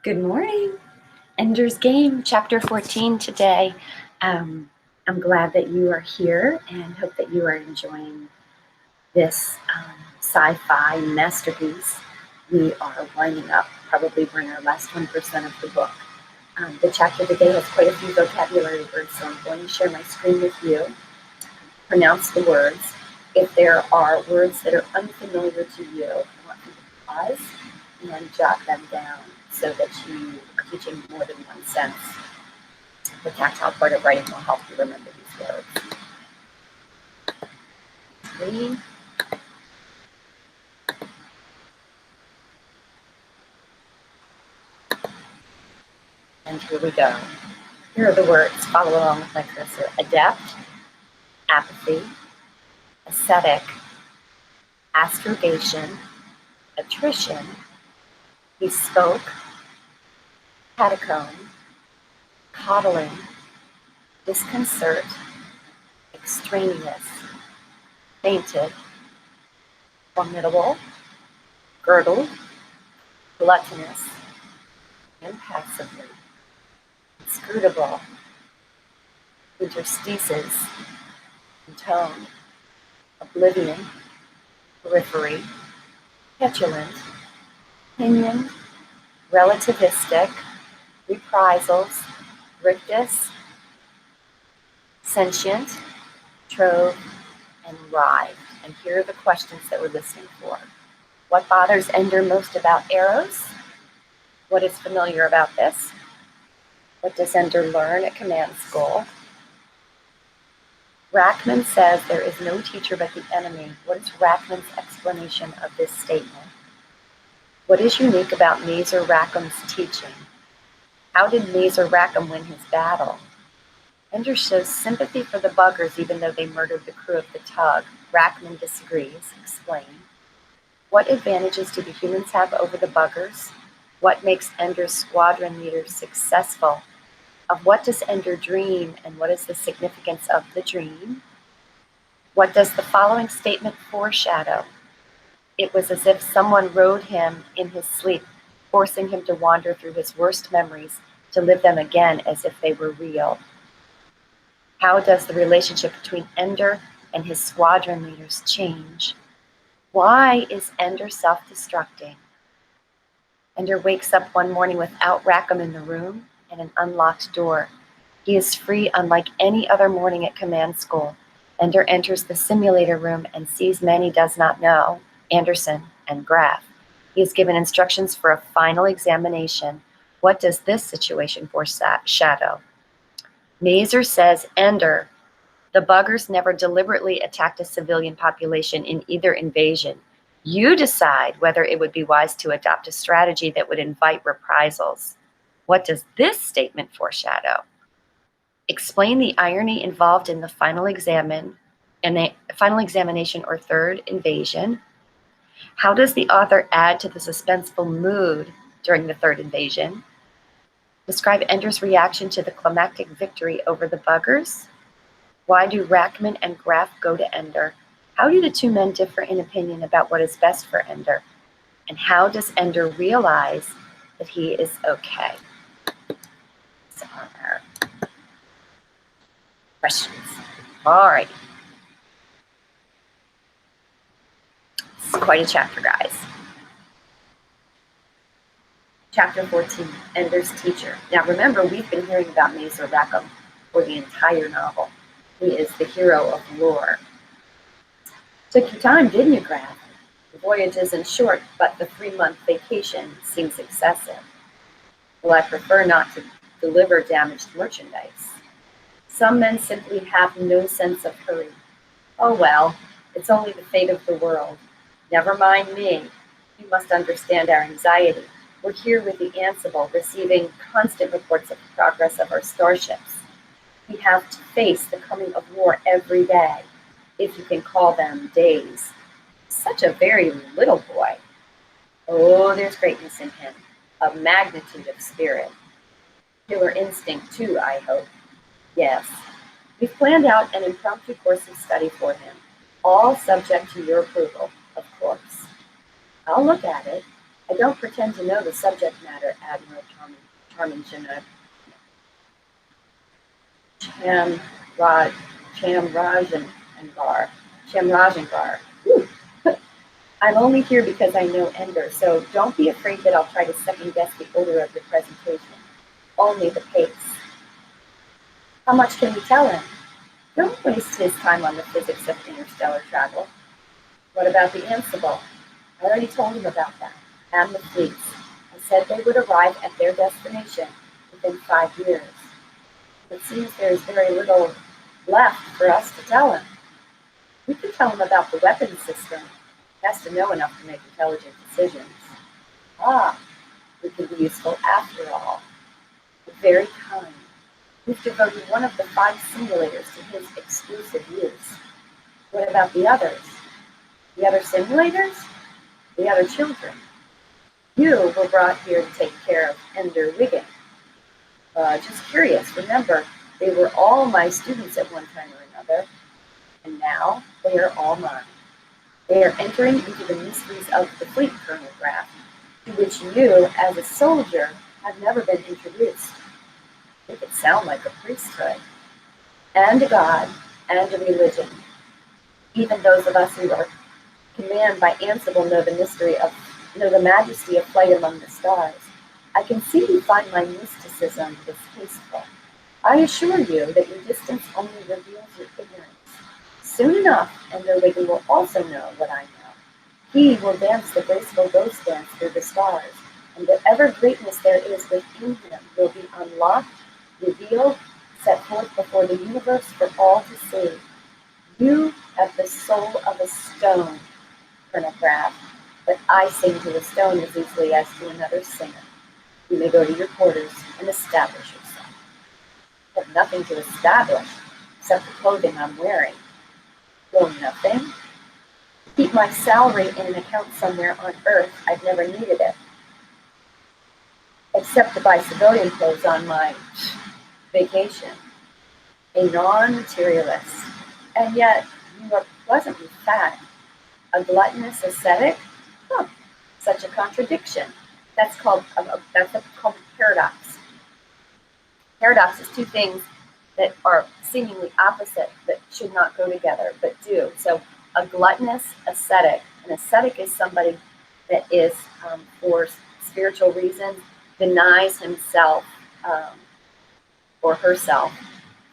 Good morning. Ender's Game, Chapter 14 today. I'm glad that you are here and hope that you are enjoying this sci-fi masterpiece. We are winding up, probably we're in our last 1% of the book. The chapter today has quite a few vocabulary words, so I'm going to share my screen with you. Pronounce the words. If there are words that are unfamiliar to you, I want you to pause and jot them down so that you are teaching more than one sense. The tactile part of writing will help you remember these words. 3. And here we go. Here are the words. Follow along with my cursor. Adept, apathy, ascetic, astrogation, attrition, bespoke, catacomb, coddling, disconcert, extraneous, fainted, formidable, girdled, gluttonous, impassively, inscrutable, interstices, intone, oblivion, periphery, petulant, pinion, relativistic, reprisals, rictus, sentient, trove, and writhed. And here are the questions that we're listening for. What bothers Ender most about arrows? What is familiar about this? What does Ender learn at command school? Rackman says there is no teacher but the enemy. What is Rackman's explanation of this statement? What is unique about Mazer Rackham's teaching? How did Mazer Rackham win his battle? Ender shows sympathy for the buggers even though they murdered the crew of the tug. Rackman disagrees. Explain. What advantages do the humans have over the buggers? What makes Ender's squadron leader successful? Of what does Ender dream, and what is the significance of the dream? What does the following statement foreshadow? It was as if someone rode him in his sleep, forcing him to wander through his worst memories to live them again as if they were real. How does the relationship between Ender and his squadron leaders change? Why is Ender self-destructing? Ender wakes up one morning without Rackham in the room and an unlocked door. He is free unlike any other morning at command school. Ender enters the simulator room and sees men he does not know, Anderson and Graff. He is given instructions for a final examination. What does this situation foreshadow? Mazer says, Ender, the buggers never deliberately attacked a civilian population in either invasion. You decide whether it would be wise to adopt a strategy that would invite reprisals. What does this statement foreshadow? Explain the irony involved in the final examination or third invasion. How does the author add to the suspenseful mood during the third invasion? Describe Ender's reaction to the climactic victory over the buggers. Why do Rackman and Graff go to Ender? How do the two men differ in opinion about what is best for Ender? And how does Ender realize that he is okay? So our questions. All right. This is quite a chapter, guys. Chapter 14, Ender's teacher. Now remember, we've been hearing about Mazer Rackham for the entire novel. He is the hero of lore. Took your time, didn't you, Graff? The voyage isn't short, but the 3-month vacation seems excessive. Well, I prefer not to deliver damaged merchandise. Some men simply have no sense of hurry. Oh well, it's only the fate of the world. Never mind me. You must understand our anxiety. We're here with the Ansible, receiving constant reports of the progress of our starships. We have to face the coming of war every day, if you can call them days. Such a very little boy. Oh, there's greatness in him, a magnitude of spirit. Killer instinct, too, I hope. Yes. We've planned out an impromptu course of study for him, all subject to your approval, of course. I'll look at it. I don't pretend to know the subject matter, Admiral Charming Chamraj, Chamrajangar. Chamrajangar. Whew. I'm only here because I know Ender, so don't be afraid that I'll try to second guess the order of your presentation. Only the pace. How much can we tell him? Don't waste his time on the physics of interstellar travel. What about the Ansible? I already told him about that. And the fleets. I said they would arrive at their destination within 5 years. It seems there's very little left for us to tell him. We can tell him about the weapons system. He has to know enough to make intelligent decisions. Ah, we can be useful after all. Very kind. We've devoted one of the 5 simulators to his exclusive use. What about the others? The other simulators? The other children? You were brought here to take care of Ender Wiggin. Just curious, remember, they were all my students at one time or another, and now they are all mine. They are entering into the mysteries of the fleet, Colonel Graff, to which you, as a soldier, have never been introduced. Make it sound like a priesthood, and a god, and a religion. Even those of us who are commanded by Ansible know the majesty of flight among the stars. I can see you find my mysticism distasteful. I assure you that your distance only reveals your ignorance. Soon enough, Ender Wiggin will also know what I know. He will dance the graceful ghost dance through the stars, and whatever greatness there is within him will be unlocked, revealed, set forth before the universe for all to see. You have the soul of a stone, Colonel Graff, but I sing to a stone as easily as to another singer. You may go to your quarters and establish yourself. I have nothing to establish except the clothing I'm wearing. Well, nothing. Keep my salary in an account somewhere on Earth. I've never needed it. Except to buy civilian clothes on my vacation. A non-materialist. And yet, you are pleasantly fat. A gluttonous ascetic? Huh. Such a contradiction. That's called paradox. Paradox is 2 things that are seemingly opposite that should not go together, but do. So a gluttonous ascetic. An ascetic is somebody that is, for spiritual reasons, denies himself or herself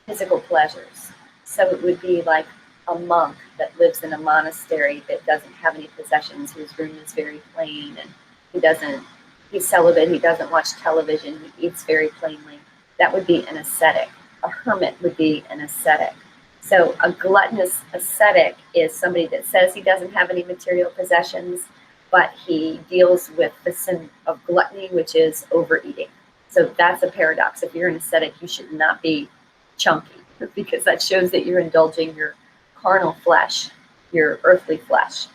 physical pleasures. So it would be like a monk that lives in a monastery that doesn't have any possessions, whose room is very plain, and he's celibate, he doesn't watch television, he eats very plainly. That would be an ascetic. A hermit would be an ascetic. So a gluttonous ascetic is somebody that says he doesn't have any material possessions, but he deals with the sin of gluttony, which is overeating. So that's a paradox. If you're an ascetic, you should not be chunky, because that shows that you're indulging your carnal flesh, your earthly flesh.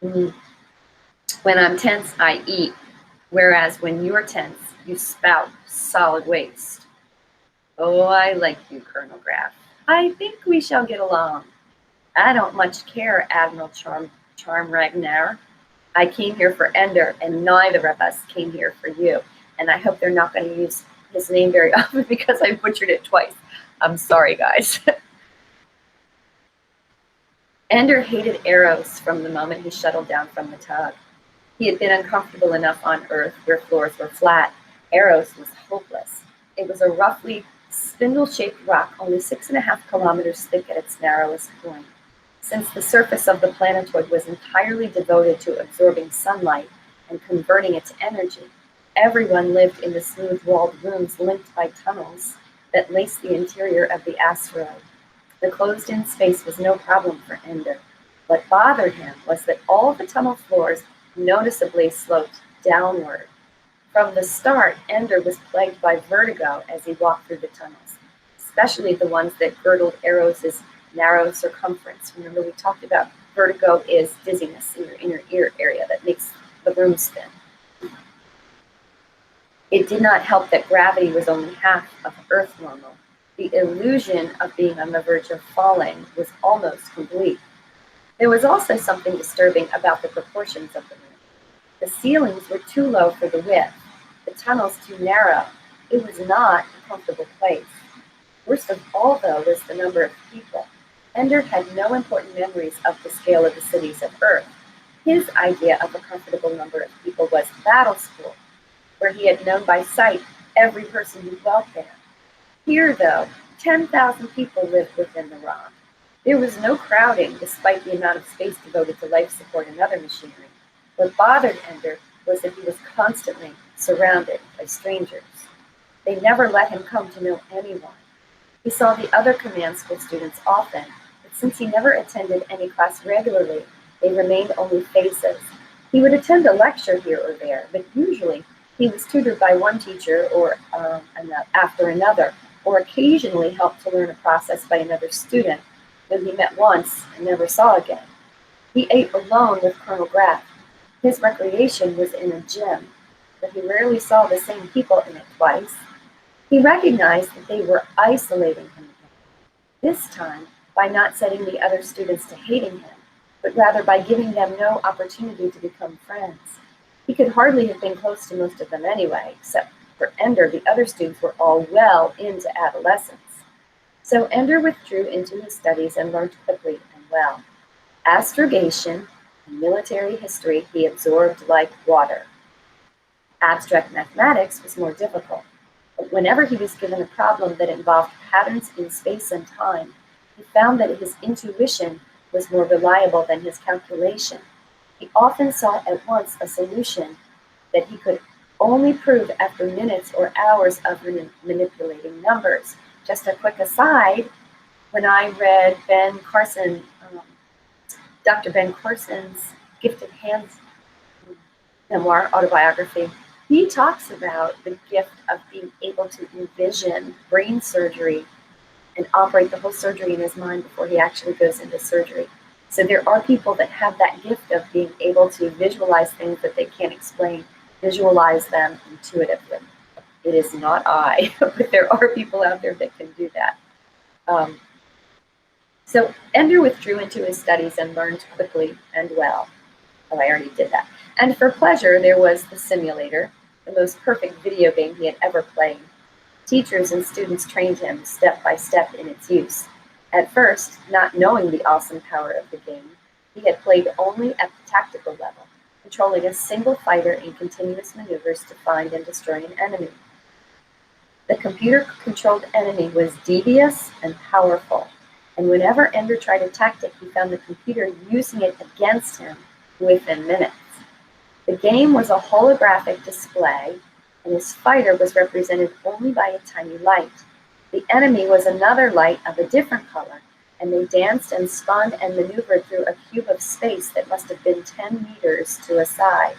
When I'm tense, I eat, whereas when you're tense, you spout solid waste. Oh, I like you, Colonel Graff. I think we shall get along. I don't much care, Admiral Charm Ragnar. I came here for Ender, and neither of us came here for you. And I hope they're not going to use his name very often because I butchered it twice. I'm sorry, guys. Ender hated arrows from the moment he shuttled down from the tug. He had been uncomfortable enough on Earth where floors were flat. Arrows was hopeless. It was a roughly spindle-shaped rock only 6.5 kilometers thick at its narrowest point. Since the surface of the planetoid was entirely devoted to absorbing sunlight and converting it to energy, everyone lived in the smooth-walled rooms linked by tunnels that laced the interior of the asteroid. The closed-in space was no problem for Ender. What bothered him was that all of the tunnel floors noticeably sloped downward. From the start, Ender was plagued by vertigo as he walked through the tunnels, especially the ones that girdled Eros' narrow circumference. Remember, we talked about vertigo is dizziness in your inner ear area that makes the room spin. It did not help that gravity was only half of Earth normal. The illusion of being on the verge of falling was almost complete. There was also something disturbing about the proportions of the room. The ceilings were too low for the width, the tunnels too narrow. It was not a comfortable place. Worst of all, though, was the number of people. Ender had no important memories of the scale of the cities of Earth. His idea of a comfortable number of people was Battle School, where he had known by sight every person who dwelt there. Here, though, 10,000 people lived within the rock. There was no crowding, despite the amount of space devoted to life support and other machinery. What bothered Ender was that he was constantly surrounded by strangers. They never let him come to know anyone. He saw the other command school students often, but since he never attended any class regularly, they remained only faces. He would attend a lecture here or there, but usually he was tutored by one teacher or after another, or occasionally helped to learn a process by another student whom he met once and never saw again. He ate alone with Colonel Graff. His recreation was in a gym, but he rarely saw the same people in it twice. He recognized that they were isolating him this time by not setting the other students to hating him, but rather by giving them no opportunity to become friends. He could hardly have been close to most of them anyway, except for Ender. The other students were all well into adolescence. So Ender withdrew into his studies and learned quickly and well. Astrogation and military history he absorbed like water. Abstract mathematics was more difficult, but whenever he was given a problem that involved patterns in space and time, he found that his intuition was more reliable than his calculation. He often saw at once a solution that he could only prove after minutes or hours of manipulating numbers. Just a quick aside, when I read Dr. Ben Carson's Gifted Hands memoir, autobiography, he talks about the gift of being able to envision brain surgery and operate the whole surgery in his mind before he actually goes into surgery. So there are people that have that gift of being able to visualize things that they can't explain, visualize them intuitively. It is not I, but there are people out there that can do that. So Ender withdrew into his studies and learned quickly and well. Oh, I already did that. And for pleasure, there was the simulator, the most perfect video game he had ever played. Teachers and students trained him step by step in its use. At first, not knowing the awesome power of the game, he had played only at the tactical level, controlling a single fighter in continuous maneuvers to find and destroy an enemy. The computer-controlled enemy was devious and powerful, and whenever Ender tried a tactic, he found the computer using it against him within minutes. The game was a holographic display, and his fighter was represented only by a tiny light. The enemy was another light of a different color, and they danced and spun and maneuvered through a cube of space that must have been 10 meters to a side.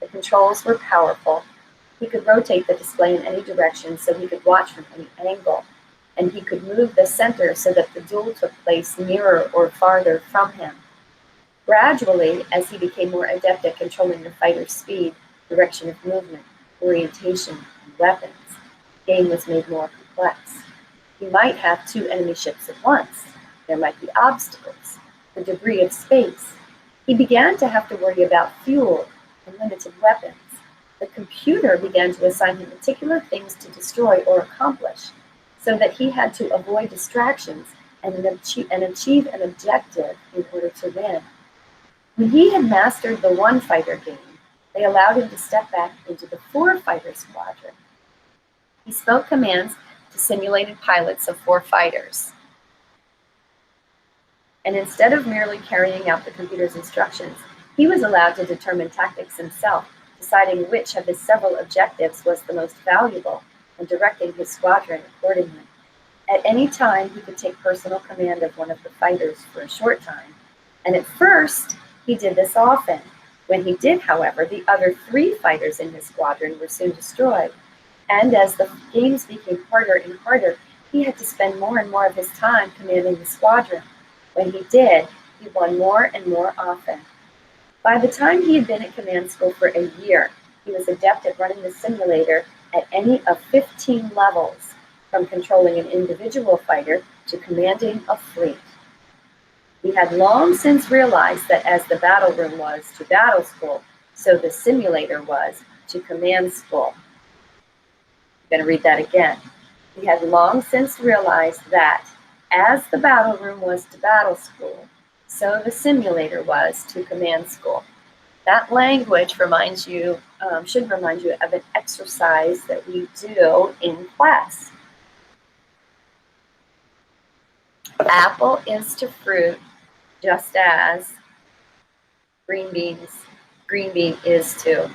The controls were powerful. He could rotate the display in any direction so he could watch from any angle, and he could move the center so that the duel took place nearer or farther from him. Gradually, as he became more adept at controlling the fighter's speed, direction of movement, orientation, and weapons, the game was made more complex. He might have 2 enemy ships at once. There might be obstacles, the debris of space. He began to have to worry about fuel and limited weapons. The computer began to assign him particular things to destroy or accomplish, so that he had to avoid distractions and achieve an objective in order to win. When he had mastered the 1-fighter game, they allowed him to step back into the 4-fighter squadron. He spoke commands to simulated pilots of 4 fighters. And instead of merely carrying out the computer's instructions, he was allowed to determine tactics himself, deciding which of his several objectives was the most valuable and directing his squadron accordingly. At any time, he could take personal command of one of the fighters for a short time, and at first, he did this often. When he did, however, the other 3 fighters in his squadron were soon destroyed, and as the games became harder and harder, he had to spend more and more of his time commanding the squadron. When he did, he won more and more often. By the time he had been at command school for a year, he was adept at running the simulator at any of 15 levels, from controlling an individual fighter to commanding a fleet. He had long since realized that as the battle room was to battle school, so the simulator was to command school. I'm going to read that again. He had long since realized that as the battle room was to battle school, so the simulator was to command school. That language should remind you of an exercise that we do in class. Apple is to fruit just as green bean is to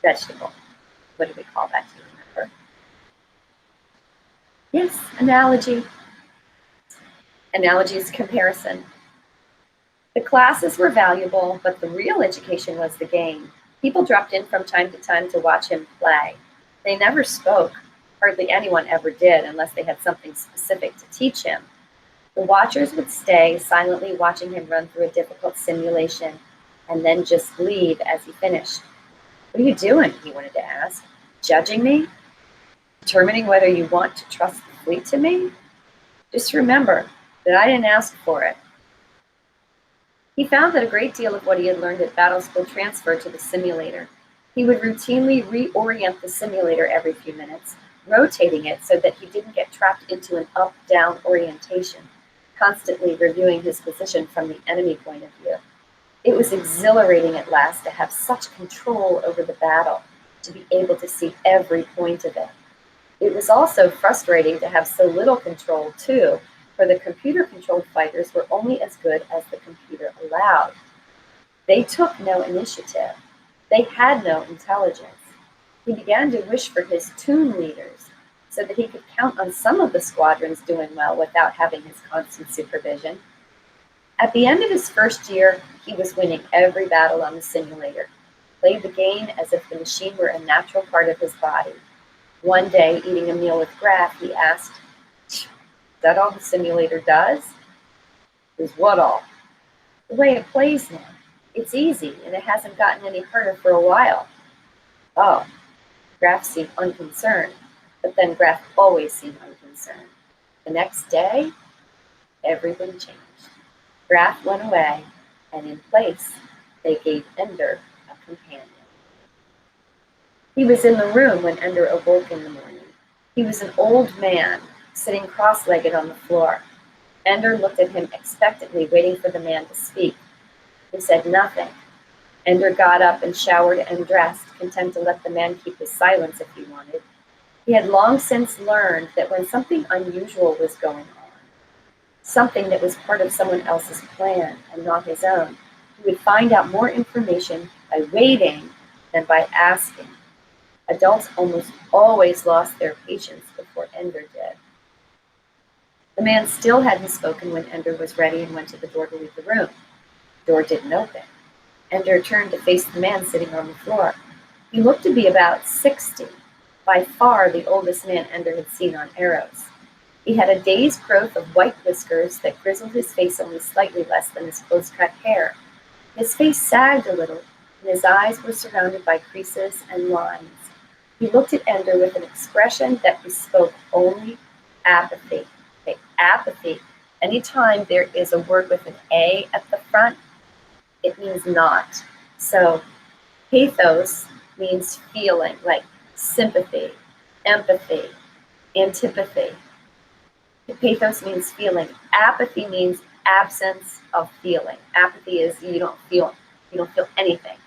vegetable. What do we call that? Do you remember? Yes, analogy. Analogy is comparison. The classes were valuable, but the real education was the game. People dropped in from time to time to watch him play. They never spoke. Hardly anyone ever did, unless they had something specific to teach him. The watchers would stay, silently watching him run through a difficult simulation, and then just leave as he finished. "What are you doing?" he wanted to ask. "Judging me? Determining whether you want to trust the fleet to me? Just remember that I didn't ask for it." He found that a great deal of what he had learned at battle school transferred to the simulator. He would routinely reorient the simulator every few minutes, rotating it so that he didn't get trapped into an up-down orientation, constantly reviewing his position from the enemy point of view. It was exhilarating at last to have such control over the battle, to be able to see every point of it. It was also frustrating to have so little control, too, for the computer-controlled fighters were only as good as the computer allowed. They took no initiative. They had no intelligence. He began to wish for his toon leaders, so that he could count on some of the squadrons doing well without having his constant supervision. At the end of his first year, he was winning every battle on the simulator, played the game as if the machine were a natural part of his body. One day, eating a meal with Graf, he asked, "Is that all the simulator does?" "Is what all?" "The way it plays now. It's easy, and it hasn't gotten any harder for a while." "Oh." Graf seemed unconcerned, but then Graf always seemed unconcerned. The next day, everything changed. Graf went away, and in place, they gave Ender a companion. He was in the room when Ender awoke in the morning. He was an old man, sitting cross-legged on the floor. Ender looked at him expectantly, waiting for the man to speak. He said nothing. Ender got up and showered and dressed, content to let the man keep his silence if he wanted. He had long since learned that when something unusual was going on, something that was part of someone else's plan and not his own, he would find out more information by waiting than by asking. Adults almost always lost their patience before Ender did. The man still hadn't spoken when Ender was ready and went to the door to leave the room. The door didn't open. Ender turned to face the man sitting on the floor. He looked to be about 60, by far the oldest man Ender had seen on Arrows. He had a day's growth of white whiskers that grizzled his face only slightly less than his close-cut hair. His face sagged a little, and his eyes were surrounded by creases and lines. He looked at Ender with an expression that bespoke only apathy. Okay, apathy. Anytime there is a word with an A at the front, it means not. So pathos means feeling, like sympathy, empathy, antipathy. Pathos means feeling. Apathy means absence of feeling. Apathy is you don't feel anything.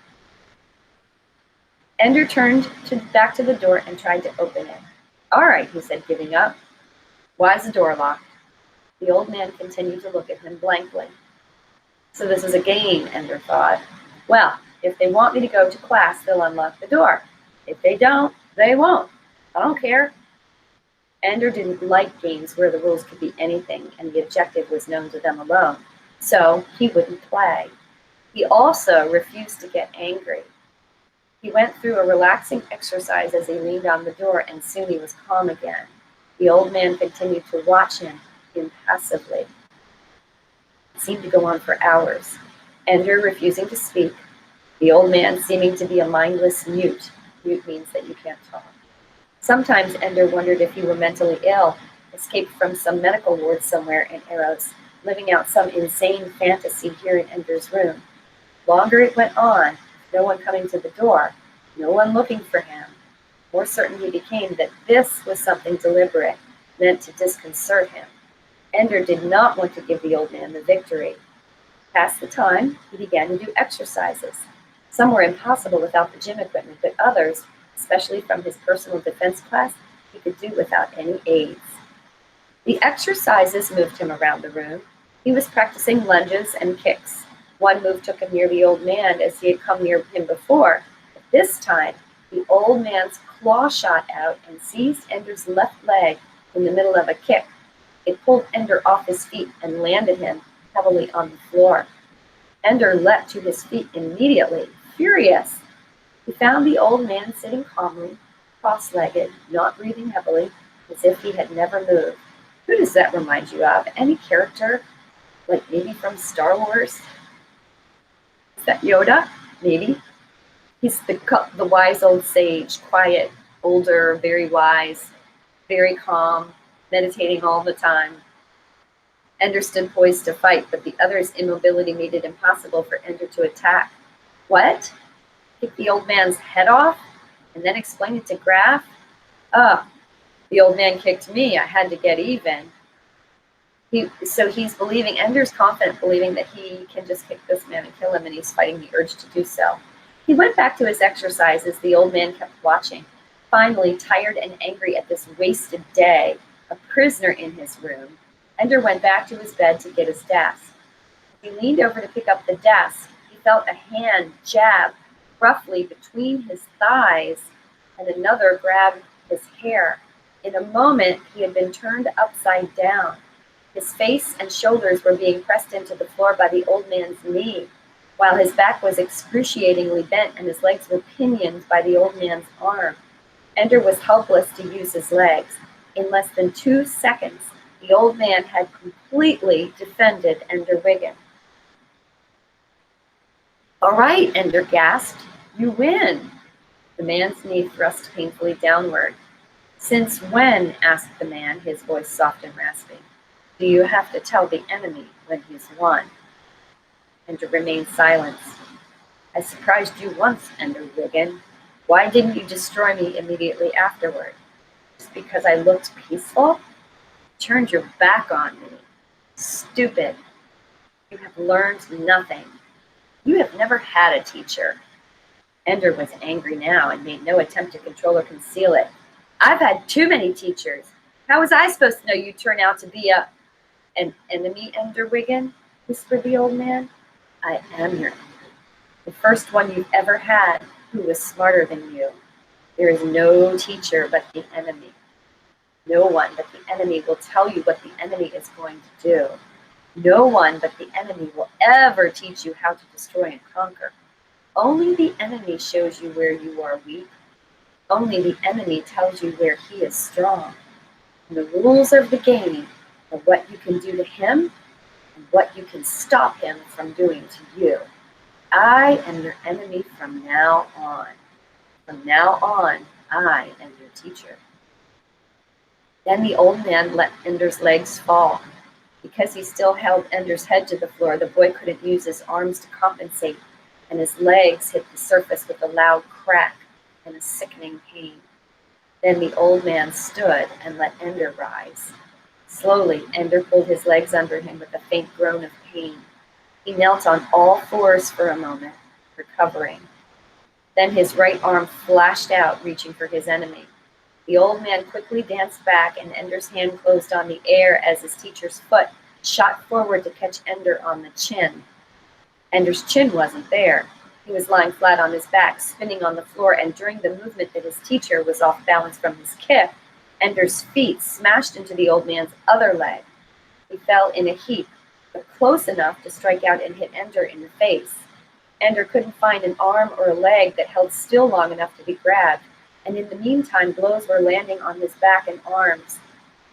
Ender turned back to the door and tried to open it. "All right," he said, giving up. "Why's the door locked?" The old man continued to look at him blankly. So this is a game, Ender thought. Well, if they want me to go to class, they'll unlock the door. If they don't, they won't. I don't care. Ender didn't like games where the rules could be anything and the objective was known to them alone, so he wouldn't play. He also refused to get angry. He went through a relaxing exercise as he leaned on the door, and soon he was calm again. The old man continued to watch him impassively. It seemed to go on for hours, Ender refusing to speak, the old man seeming to be a mindless mute. Mute means that you can't talk. Sometimes Ender wondered if he were mentally ill, escaped from some medical ward somewhere in Arrows, living out some insane fantasy here in Ender's room. The longer it went on, No one coming to the door, no one looking for him. More certain he became that this was something deliberate, meant to disconcert him. Ender did not want to give the old man the victory. To pass the time, he began to do exercises. Some were impossible without the gym equipment, but others, especially from his personal defense class, he could do without any aids. The exercises moved him around the room. He was practicing lunges and kicks. One move took him near the old man as he had come near him before. But this time, the old man's claw shot out and seized Ender's left leg in the middle of a kick. It pulled Ender off his feet and landed him heavily on the floor. Ender leapt to his feet immediately, furious. He found the old man sitting calmly, cross-legged, not breathing heavily, as if he had never moved. Who does that remind you of? Any character? Like maybe from Star Wars? Is that Yoda? Maybe. He's the wise old sage, quiet, older, very wise, very calm, meditating all the time. Ender stood poised to fight, but the other's immobility made it impossible for Ender to attack. What? Kick the old man's head off? And then explain it to Graf? The old man kicked me. I had to get even. So he's believing, Ender's confident, believing that he can just kick this man and kill him, and he's fighting the urge to do so. He went back to his exercises. The old man kept watching. Finally, tired and angry at this wasted day, a prisoner in his room, Ender went back to his bed to get his desk. He leaned over to pick up the desk. He felt a hand jab roughly between his thighs, and another grabbed his hair. In a moment, he had been turned upside down. His face and shoulders were being pressed into the floor by the old man's knee, while his back was excruciatingly bent and his legs were pinioned by the old man's arm. Ender was helpless to use his legs. In less than 2 seconds, the old man had completely defended Ender Wiggin. "All right," Ender gasped. "You win." The man's knee thrust painfully downward. "Since when," asked the man, his voice soft and rasping, "do you have to tell the enemy when he's won?" Ender remained silent. "I surprised you once, Ender Wiggin. Why didn't you destroy me immediately afterward? Just because I looked peaceful? You turned your back on me. Stupid. You have learned nothing. You have never had a teacher." Ender was angry now and made no attempt to control or conceal it. "I've had too many teachers. How was I supposed to know you'd turn out to be an enemy, Ender Wiggin?" whispered the old man. "I am your enemy. The first one you've ever had who was smarter than you. There is no teacher but the enemy. No one but the enemy will tell you what the enemy is going to do. No one but the enemy will ever teach you how to destroy and conquer. Only the enemy shows you where you are weak. Only the enemy tells you where he is strong. And the rules of the game are what you can do to him and what you can stop him from doing to you. I am your enemy from now on. From now on, I am your teacher." Then the old man let Ender's legs fall. Because he still held Ender's head to the floor, the boy couldn't use his arms to compensate, and his legs hit the surface with a loud crack and a sickening pain. Then the old man stood and let Ender rise. Slowly, Ender pulled his legs under him with a faint groan of pain. He knelt on all fours for a moment, recovering. Then his right arm flashed out, reaching for his enemy. The old man quickly danced back, and Ender's hand closed on the air as his teacher's foot shot forward to catch Ender on the chin. Ender's chin wasn't there. He was lying flat on his back, spinning on the floor, and during the movement that his teacher was off balance from his kick, Ender's feet smashed into the old man's other leg. He fell in a heap, but close enough to strike out and hit Ender in the face. Ender couldn't find an arm or a leg that held still long enough to be grabbed, and in the meantime, blows were landing on his back and arms.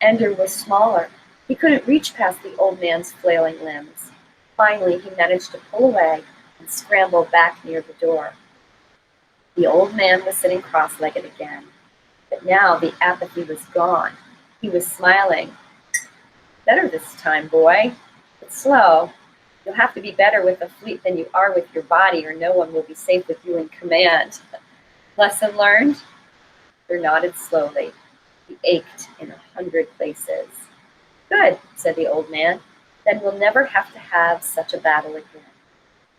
Ender was smaller. He couldn't reach past the old man's flailing limbs. Finally, he managed to pull away and scramble back near the door. The old man was sitting cross-legged again, but now the apathy was gone. He was smiling. "Better this time, boy. It's slow. You'll have to be better with the fleet than you are with your body, or no one will be safe with you in command. Lesson learned? Peter nodded slowly. He ached in 100 places. Good, said the old man. Then we'll never have to have such a battle again.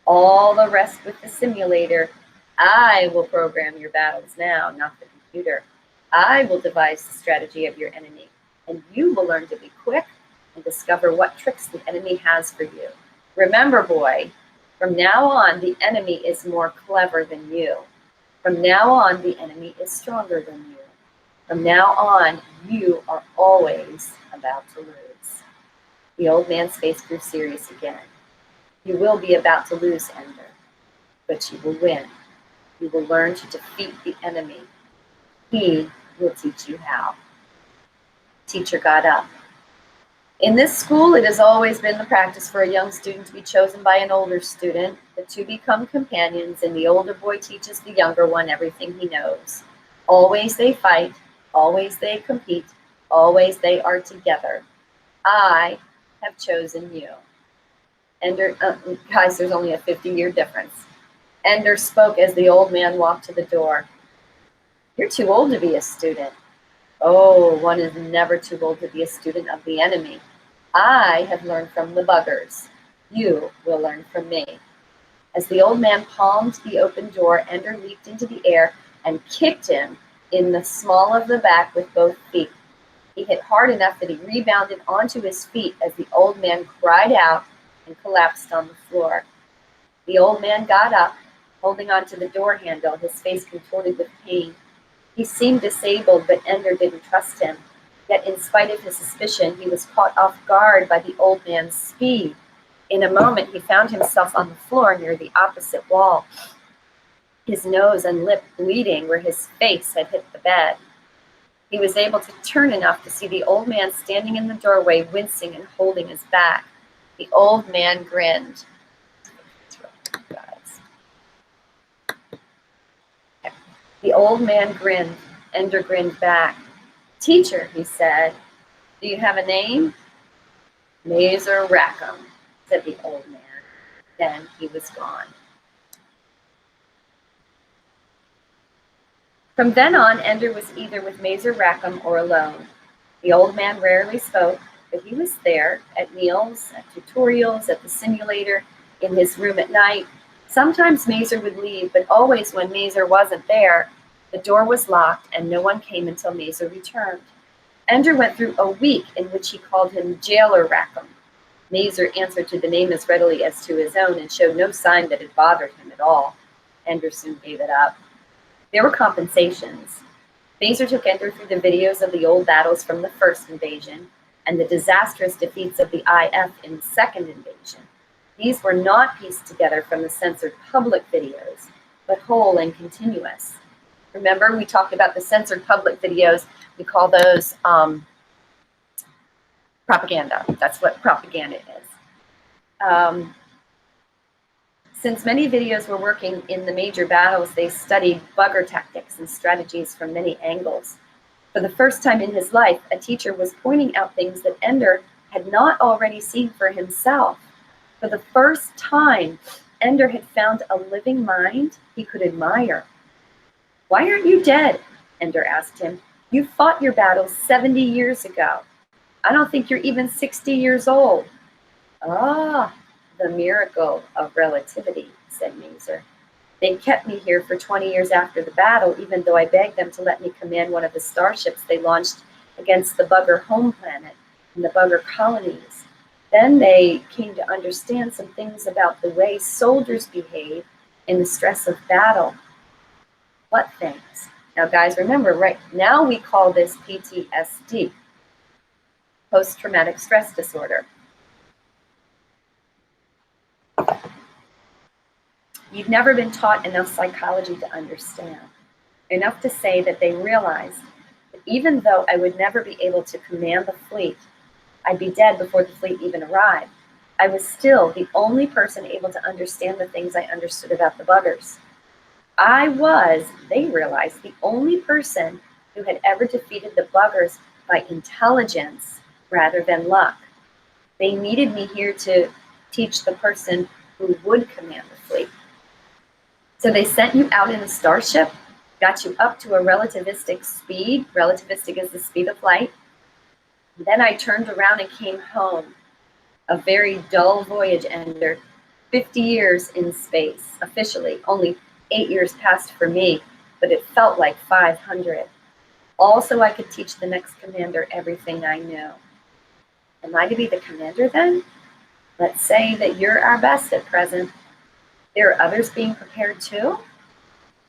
All the rest with the simulator. I will program your battles now, not the computer. I will devise the strategy of your enemy, and you will learn to be quick and discover what tricks the enemy has for you. Remember, boy, from now on, the enemy is more clever than you. From now on, the enemy is stronger than you. From now on, you are always about to lose. The old man's face grew serious again. You will be about to lose, Ender, but you will win. You will learn to defeat the enemy. He will teach you how. Teacher got up. In this school, it has always been the practice for a young student to be chosen by an older student. The two become companions, and the older boy teaches the younger one everything he knows. Always they fight, always they compete, always they are together. I have chosen you. Ender, guys, there's only a 50-year difference. Ender spoke as the old man walked to the door. You're too old to be a student. Oh, one is never too old to be a student of the enemy. I have learned from the buggers. You will learn from me. As the old man palmed the open door, Ender leaped into the air and kicked him in the small of the back with both feet. He hit hard enough that he rebounded onto his feet as the old man cried out and collapsed on the floor. The old man got up, holding onto the door handle, his face contorted with pain. He seemed disabled, but Ender didn't trust him. Yet in spite of his suspicion, he was caught off guard by the old man's speed. In a moment, he found himself on the floor near the opposite wall, his nose and lip bleeding where his face had hit the bed. He was able to turn enough to see the old man standing in the doorway, wincing and holding his back. The old man grinned. The old man grinned. Ender grinned back. Teacher, he said, do you have a name? Mazer Rackham, said the old man. Then he was gone. From then on, Ender was either with Mazer Rackham or alone. The old man rarely spoke, but he was there at meals, at tutorials, at the simulator, in his room at night. Sometimes Mazer would leave, but always when Mazer wasn't there, the door was locked and no one came until Mazer returned. Ender went through a week in which he called him Jailer Rackham. Mazer answered to the name as readily as to his own and showed no sign that it bothered him at all. Ender soon gave it up. There were compensations. Mazer took Ender through the videos of the old battles from the first invasion and the disastrous defeats of the IF in the second invasion. These were not pieced together from the censored public videos, but whole and continuous. Remember, we talked about the censored public videos. We call those propaganda. That's what propaganda is. Since many videos were working in the major battles, they studied bugger tactics and strategies from many angles. For the first time in his life, a teacher was pointing out things that Ender had not already seen for himself. For the first time, Ender had found a living mind he could admire. Why aren't you dead? Ender asked him. You fought your battles 70 years ago. I don't think you're even 60 years old. Ah, the miracle of relativity, said Mazer. They kept me here for 20 years after the battle, even though I begged them to let me command one of the starships they launched against the bugger home planet and the bugger colonies. Then they came to understand some things about the way soldiers behave in the stress of battle. What things? Now, guys, remember, right now we call this PTSD, post-traumatic stress disorder. You've never been taught enough psychology to understand, enough to say that they realized that even though I would never be able to command the fleet, I'd be dead before the fleet even arrived, I was still the only person able to understand the things I understood about the buggers. I was, they realized, the only person who had ever defeated the buggers by intelligence rather than luck. They needed me here to teach the person who would command the fleet. So they sent you out in a starship, got you up to a relativistic speed. Relativistic is the speed of light. Then I turned around and came home. A very dull voyage, Ender. 50 years in space, officially. Only 8 years passed for me, but it felt like 500. Also, I could teach the next commander everything I knew. Am I to be the commander then? Let's say that you're our best at present. There are others being prepared too?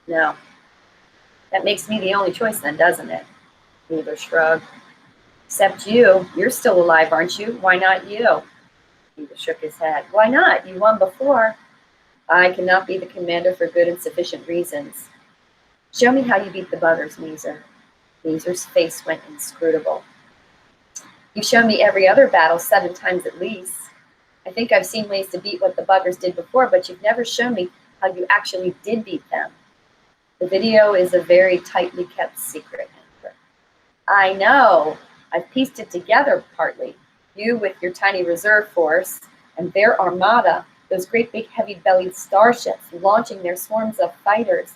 No. That makes me the only choice then, doesn't it? Neither shrugged. Except you. You're still alive, aren't you? Why not you? Neither shook his head. Why not? You won before. I cannot be the commander for good and sufficient reasons. Show me how you beat the buggers, Mazer. Mazer's face went inscrutable. You've shown me every other battle 7 times at least. I think I've seen ways to beat what the buggers did before, but you've never shown me how you actually did beat them. The video is a very tightly kept secret. I know. I've pieced it together partly. You with your tiny reserve force, and their armada, those great big heavy-bellied starships launching their swarms of fighters.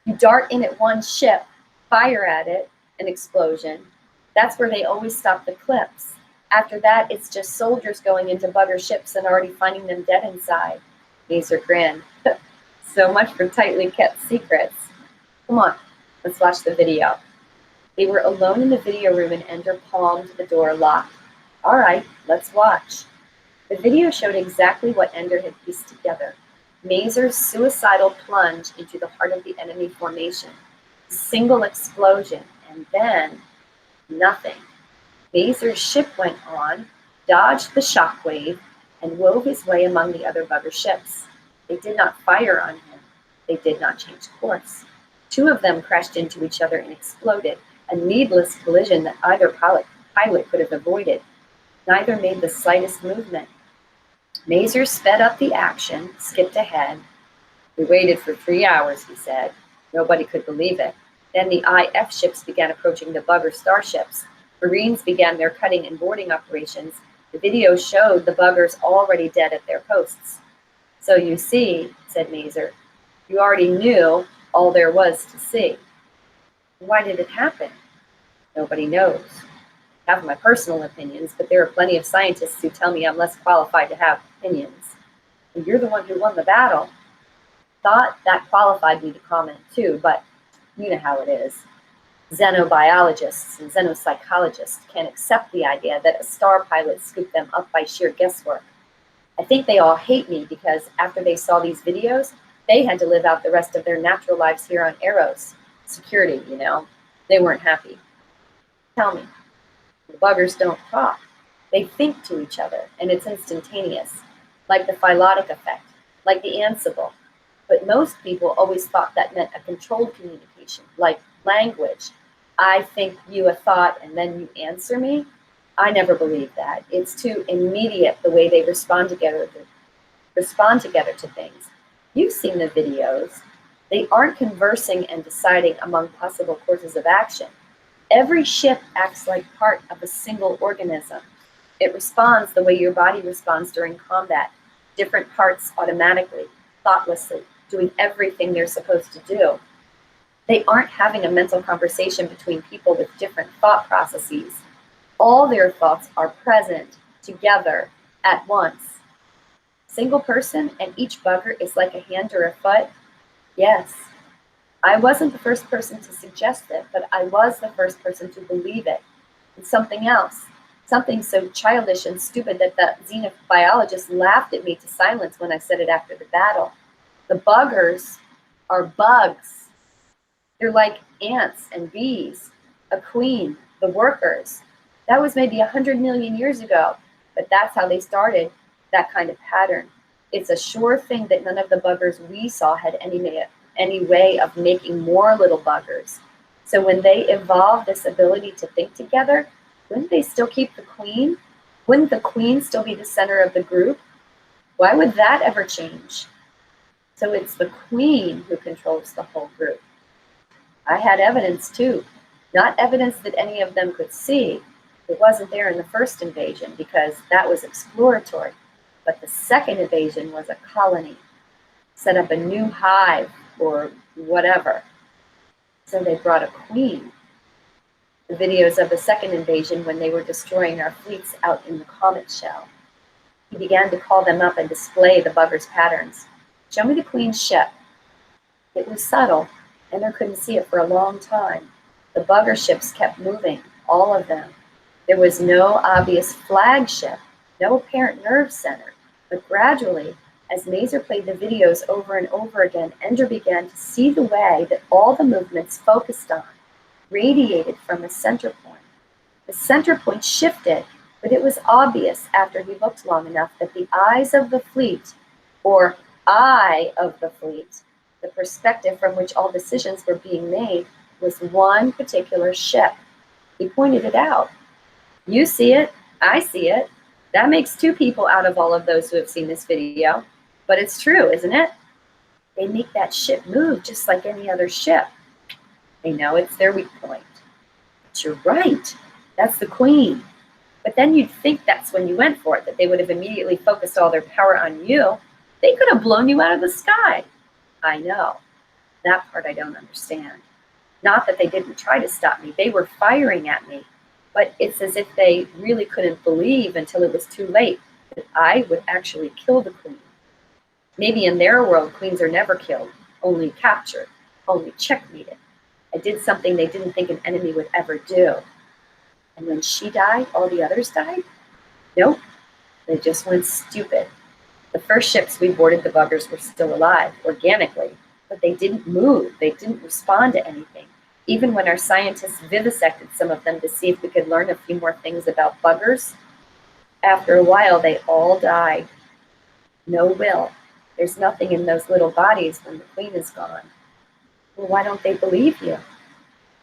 You dart in at one ship, fire at it, an explosion. That's where they always stop the clips. After that, it's just soldiers going into bugger ships and already finding them dead inside. Mazer grinned. So much for tightly kept secrets. Come on, let's watch the video. They were alone in the video room and Ender palmed the door locked. All right, let's watch. The video showed exactly what Ender had pieced together. Mazer's suicidal plunge into the heart of the enemy formation. A single explosion, and then nothing. Mazer's ship went on, dodged the shockwave, and wove his way among the other bugger ships. They did not fire on him. They did not change course. 2 of them crashed into each other and exploded, a needless collision that either pilot could have avoided. Neither made the slightest movement. Mazer sped up the action, skipped ahead. We waited for 3 hours, he said. Nobody could believe it. Then the IF ships began approaching the bugger starships. Marines began their cutting and boarding operations. The video showed the buggers already dead at their posts. So you see, said Mazer, you already knew all there was to see. Why did it happen? Nobody knows. I have my personal opinions, but there are plenty of scientists who tell me I'm less qualified to have opinions. And you're the one who won the battle. Thought that qualified me to comment too, but you know how it is. Xenobiologists and xenopsychologists can't accept the idea that a star pilot scooped them up by sheer guesswork. I think they all hate me because after they saw these videos, they had to live out the rest of their natural lives here on Eros. Security, you know. They weren't happy. Tell me, the buggers don't talk. They think to each other, and it's instantaneous, like the phylotic effect, like the Ansible. But most people always thought that meant a controlled communication, like language. I think you a thought and then you answer me. I never believed that. It's too immediate the way they respond together to things. You've seen the videos. They aren't conversing and deciding among possible courses of action. Every ship acts like part of a single organism. It responds the way your body responds during combat. Different parts automatically, thoughtlessly, doing everything they're supposed to do. They aren't having a mental conversation between people with different thought processes. All their thoughts are present, together, at once. Single person and each bugger is like a hand or a foot? Yes. I wasn't the first person to suggest it, but I was the first person to believe it. And something else, something so childish and stupid that the xenobiologist laughed at me to silence when I said it after the battle. The buggers are bugs. They're like ants and bees, a queen, the workers. That was maybe 100 million years ago, but that's how they started, that kind of pattern. It's a sure thing that none of the buggers we saw had any way of making more little buggers. So when they evolved this ability to think together, wouldn't they still keep the queen? Wouldn't the queen still be the center of the group? Why would that ever change? So it's the queen who controls the whole group. I had evidence too, not evidence that any of them could see. It wasn't there in the first invasion because that was exploratory. But the second invasion was a colony, set up a new hive or whatever. So they brought a queen. The videos of the second invasion when they were destroying our fleets out in the comet shell. He began to call them up and display the buggers' patterns. Show me the queen's ship. It was subtle. Ender couldn't see it for a long time. The bugger ships kept moving, all of them. There was no obvious flagship, no apparent nerve center. But gradually, as Mazer played the videos over and over again, Ender began to see the way that all the movements focused on, radiated from a center point. The center point shifted, but it was obvious after he looked long enough that the eyes of the fleet, or eye of the fleet, the perspective from which all decisions were being made, was one particular ship. He pointed it out. You see it, I see it. That makes two people out of all of those who have seen this video. But it's true, isn't it? They make that ship move just like any other ship. They know it's their weak point. But you're right, that's the queen. But then you'd think that's when you went for it, that they would have immediately focused all their power on you. They could have blown you out of the sky. I know. That part I don't understand. Not that they didn't try to stop me. They were firing at me. But it's as if they really couldn't believe until it was too late that I would actually kill the queen. Maybe in their world, queens are never killed, only captured, only checkmated. I did something they didn't think an enemy would ever do. And when she died, all the others died? Nope, they just went stupid. The first ships we boarded, the buggers were still alive, organically, but they didn't move, they didn't respond to anything. Even when our scientists vivisected some of them to see if we could learn a few more things about buggers, after a while they all died. No will. There's nothing in those little bodies when the queen is gone. Well, why don't they believe you?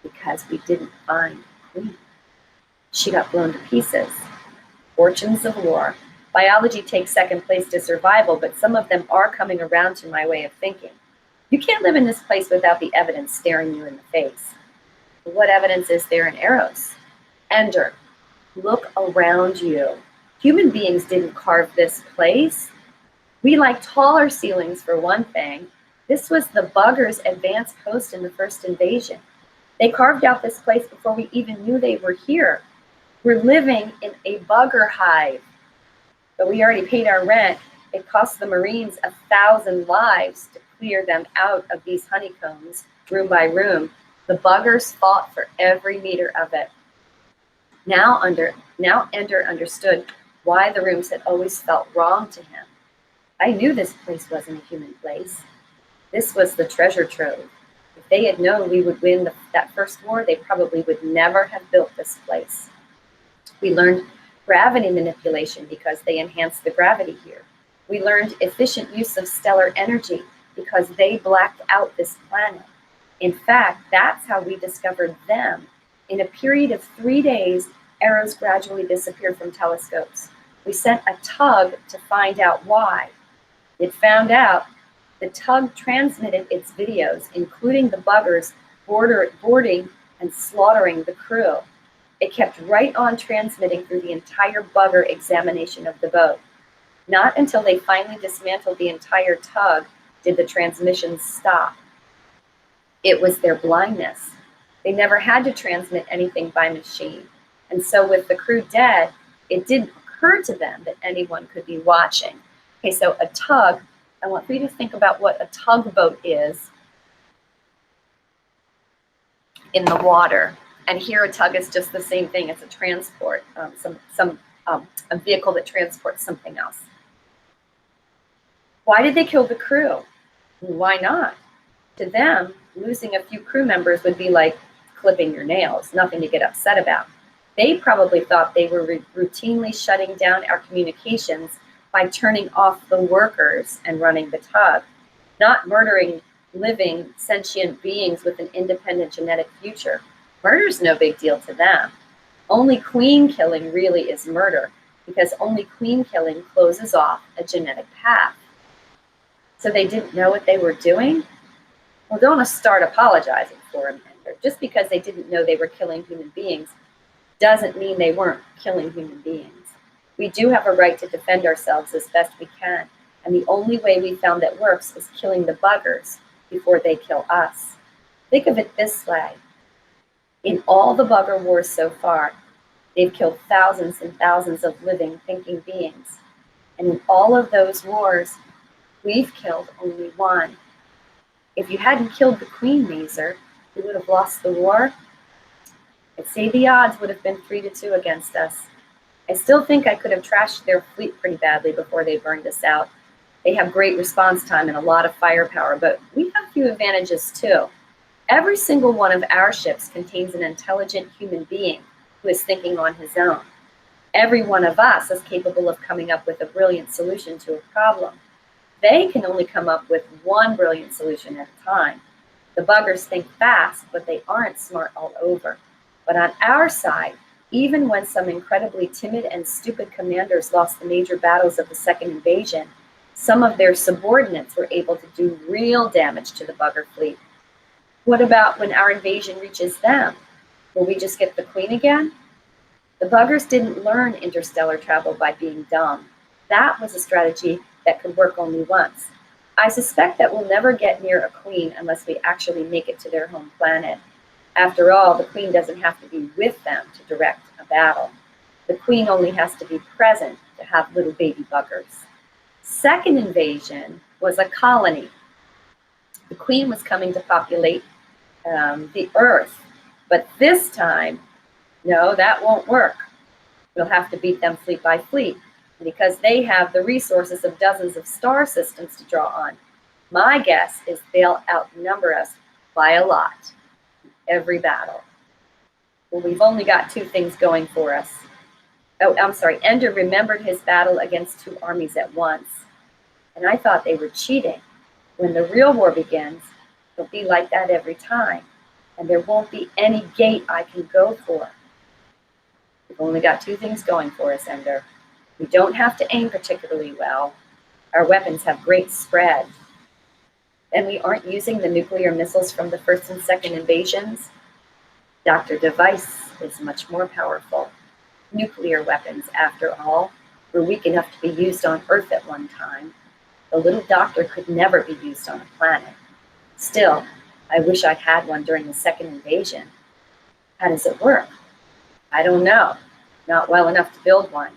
Because we didn't find the queen. She got blown to pieces. Fortunes of war. Biology takes second place to survival, but some of them are coming around to my way of thinking. You can't live in this place without the evidence staring you in the face. What evidence is there in Eros? Ender, look around you. Human beings didn't carve this place. We like taller ceilings for one thing. This was the buggers' advanced post in the first invasion. They carved out this place before we even knew they were here. We're living in a bugger hive. But we already paid our rent. It cost the Marines 1,000 lives to clear them out of these honeycombs, room by room. The buggers fought for every meter of it. Now Ender understood why the rooms had always felt wrong to him. I knew this place wasn't a human place. This was the treasure trove. If they had known we would win that first war, they probably would never have built this place. We learned gravity manipulation because they enhanced the gravity here. We learned efficient use of stellar energy because they blacked out this planet. In fact, that's how we discovered them. In a period of 3 days, Eros gradually disappeared from telescopes. We sent a tug to find out why. It found out. The tug transmitted its videos, including the buggers boarding and slaughtering the crew. It kept right on transmitting through the entire bugger examination of the boat. Not until they finally dismantled the entire tug did the transmissions stop. It was their blindness. They never had to transmit anything by machine. And so with the crew dead, it didn't occur to them that anyone could be watching. Okay, so a tug, I want for you to think about what a tugboat is in the water. And here a tug is just the same thing. It's a transport, a vehicle that transports something else. Why did they kill the crew? Why not? To them, losing a few crew members would be like clipping your nails, nothing to get upset about. They probably thought they were routinely shutting down our communications by turning off the workers and running the tug, not murdering living, sentient beings with an independent genetic future. Murder's no big deal to them. Only queen killing really is murder, because only queen killing closes off a genetic path. So they didn't know what they were doing? Well, don't start apologizing for them. Just because they didn't know they were killing human beings doesn't mean they weren't killing human beings. We do have a right to defend ourselves as best we can, and the only way we found that works is killing the buggers before they kill us. Think of it this way. In all the bugger wars so far, they've killed thousands and thousands of living, thinking beings. And in all of those wars, we've killed only one. If you hadn't killed the Queen, Mazer, you would have lost the war. I'd say the odds would have been 3-2 against us. I still think I could have trashed their fleet pretty badly before they burned us out. They have great response time and a lot of firepower, but we have a few advantages too. Every single one of our ships contains an intelligent human being who is thinking on his own. Every one of us is capable of coming up with a brilliant solution to a problem. They can only come up with one brilliant solution at a time. The buggers think fast, but they aren't smart all over. But on our side, even when some incredibly timid and stupid commanders lost the major battles of the second invasion, some of their subordinates were able to do real damage to the bugger fleet. What about when our invasion reaches them? Will we just get the Queen again? The buggers didn't learn interstellar travel by being dumb. That was a strategy that could work only once. I suspect that we'll never get near a Queen unless we actually make it to their home planet. After all, the Queen doesn't have to be with them to direct a battle. The Queen only has to be present to have little baby buggers. Second invasion was a colony. The Queen was coming to populate the Earth, but this time, no, that won't work. We'll have to beat them fleet by fleet, because they have the resources of dozens of star systems to draw on. My guess is they'll outnumber us by a lot in every battle. Well, we've only got two things going for us. Oh, I'm sorry, Ender remembered his battle against two armies at once, and I thought they were cheating. When the real war begins, it'll be like that every time, and there won't be any gate I can go for. We've only got two things going for us, Ender. We don't have to aim particularly well. Our weapons have great spread. And we aren't using the nuclear missiles from the first and second invasions. Dr. Device is much more powerful. Nuclear weapons, after all, were weak enough to be used on Earth at one time. The little doctor could never be used on a planet. Still, I wish I'd had one during the second invasion. How does it work? I don't know. Not well enough to build one.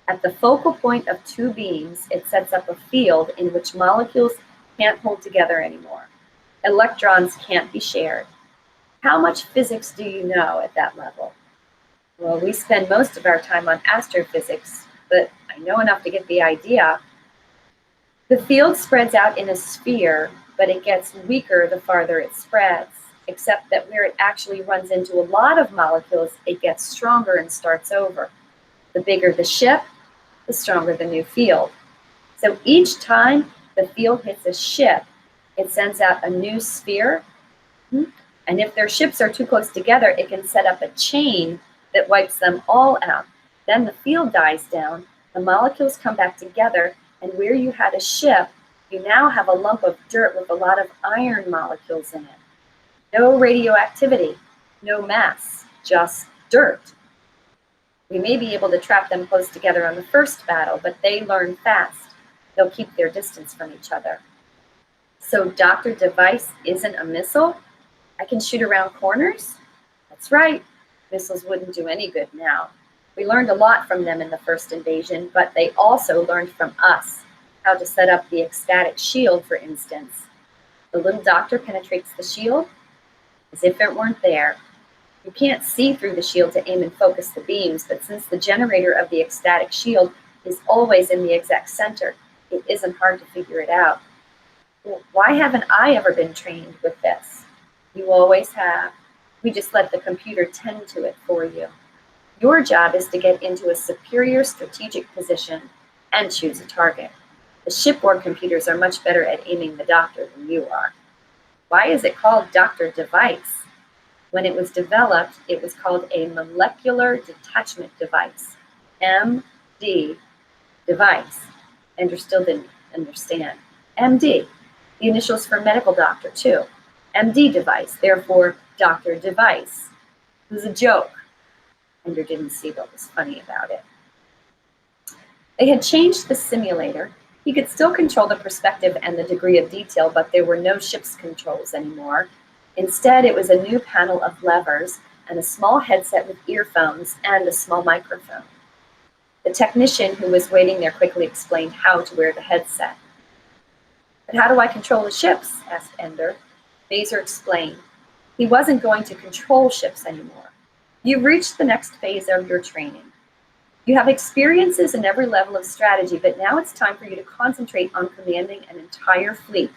At the focal point of two beams, it sets up a field in which molecules can't hold together anymore. Electrons can't be shared. How much physics do you know at that level? Well, we spend most of our time on astrophysics, but I know enough to get the idea. The field spreads out in a sphere, but it gets weaker the farther it spreads, except that where it actually runs into a lot of molecules, it gets stronger and starts over. The bigger the ship, the stronger the new field. So each time the field hits a ship, it sends out a new sphere. And if their ships are too close together, it can set up a chain that wipes them all out. Then the field dies down, the molecules come back together, and where you had a ship, you now have a lump of dirt with a lot of iron molecules in it. No radioactivity, no mass, just dirt. We may be able to trap them close together on the first battle, but they learn fast. They'll keep their distance from each other. So Dr. Device isn't a missile? I can shoot around corners? That's right. Missiles wouldn't do any good now. We learned a lot from them in the first invasion, but they also learned from us how to set up the ecstatic shield, for instance. The little doctor penetrates the shield as if it weren't there. You can't see through the shield to aim and focus the beams, but since the generator of the ecstatic shield is always in the exact center, it isn't hard to figure it out. Well, why haven't I ever been trained with this? You always have. We just let the computer tend to it for you. Your job is to get into a superior strategic position and choose a target. The shipboard computers are much better at aiming the doctor than you are. Why is it called Dr. Device? When it was developed, it was called a molecular detachment device, MD device. Ender still didn't understand. MD, the initials for medical doctor too. MD device, therefore Dr. Device. It was a joke. Ender didn't see what was funny about it. They had changed the simulator. He could still control the perspective and the degree of detail, but there were no ship's controls anymore. Instead, it was a new panel of levers and a small headset with earphones and a small microphone. The technician who was waiting there quickly explained how to wear the headset. "But how do I control the ships?" asked Ender. Mazer explained. He wasn't going to control ships anymore. "You've reached the next phase of your training. You have experiences in every level of strategy, but now it's time for you to concentrate on commanding an entire fleet.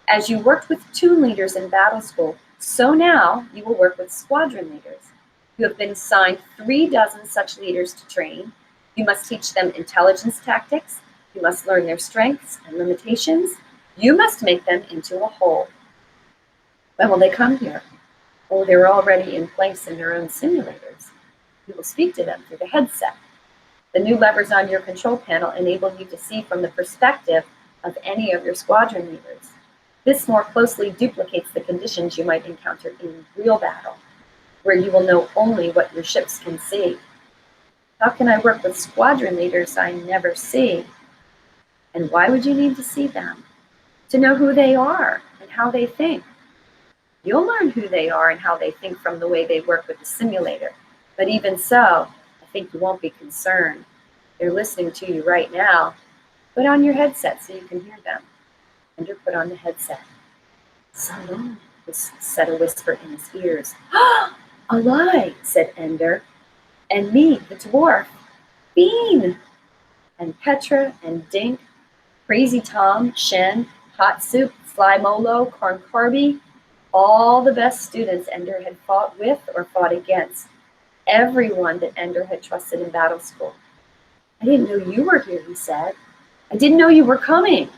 As you worked with toon leaders in battle school, so now you will work with squadron leaders. You have been assigned 36 such leaders to train. You must teach them intelligence tactics. You must learn their strengths and limitations. You must make them into a whole." "When will they come here?" "Oh, they're already in place in their own simulators. You will speak to them through the headset. The new levers on your control panel enable you to see from the perspective of any of your squadron leaders. This more closely duplicates the conditions you might encounter in real battle, where you will know only what your ships can see." "How can I work with squadron leaders I never see?" "And why would you need to see them?" "To know who they are and how they think." "You'll learn who they are and how they think from the way they work with the simulator. But even so, I think you won't be concerned. They're listening to you right now. Put on your headset so you can hear them." Ender put on the headset. "So long," said a whisper in his ears. "Ah, a lie," said Ender. "And me, the dwarf, Bean, and Petra and Dink, Crazy Tom, Shen, Hot Soup, Sly Molo, Corn Carby, all the best students Ender had fought with or fought against. Everyone that Ender had trusted in battle school. "I didn't know you were here," he said. "I didn't know you were coming."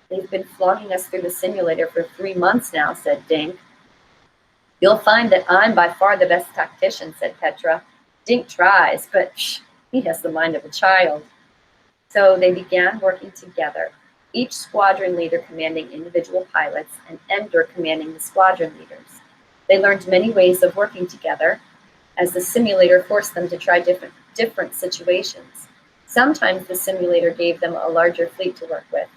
"They've been flogging us through the simulator for 3 months now," said Dink. "You'll find that I'm by far the best tactician," said Petra. "Dink tries, but he has the mind of a child." So they began working together, each squadron leader commanding individual pilots and Ender commanding the squadron leaders. They learned many ways of working together, as the simulator forced them to try different situations. Sometimes the simulator gave them a larger fleet to work with.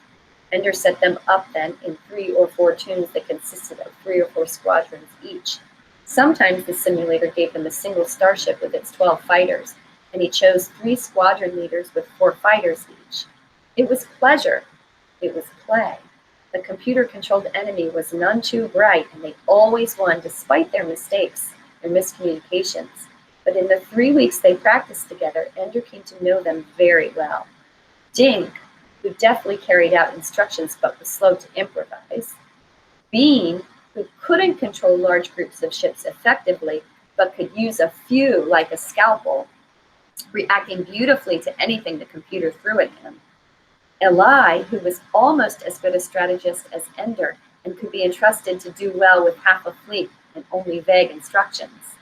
Ender set them up then in 3 or 4 toons that consisted of 3 or 4 squadrons each. Sometimes the simulator gave them a single starship with its 12 fighters, and he chose 3 squadron leaders with 4 fighters each. It was pleasure. It was play. The computer-controlled enemy was none too bright, and they always won despite their mistakes, their miscommunications. But in the 3 weeks they practiced together, Ender came to know them very well. Dink, who deftly carried out instructions but was slow to improvise. Bean, who couldn't control large groups of ships effectively but could use a few like a scalpel, reacting beautifully to anything the computer threw at him. Eli, who was almost as good a strategist as Ender and could be entrusted to do well with half a fleet and only vague instructions.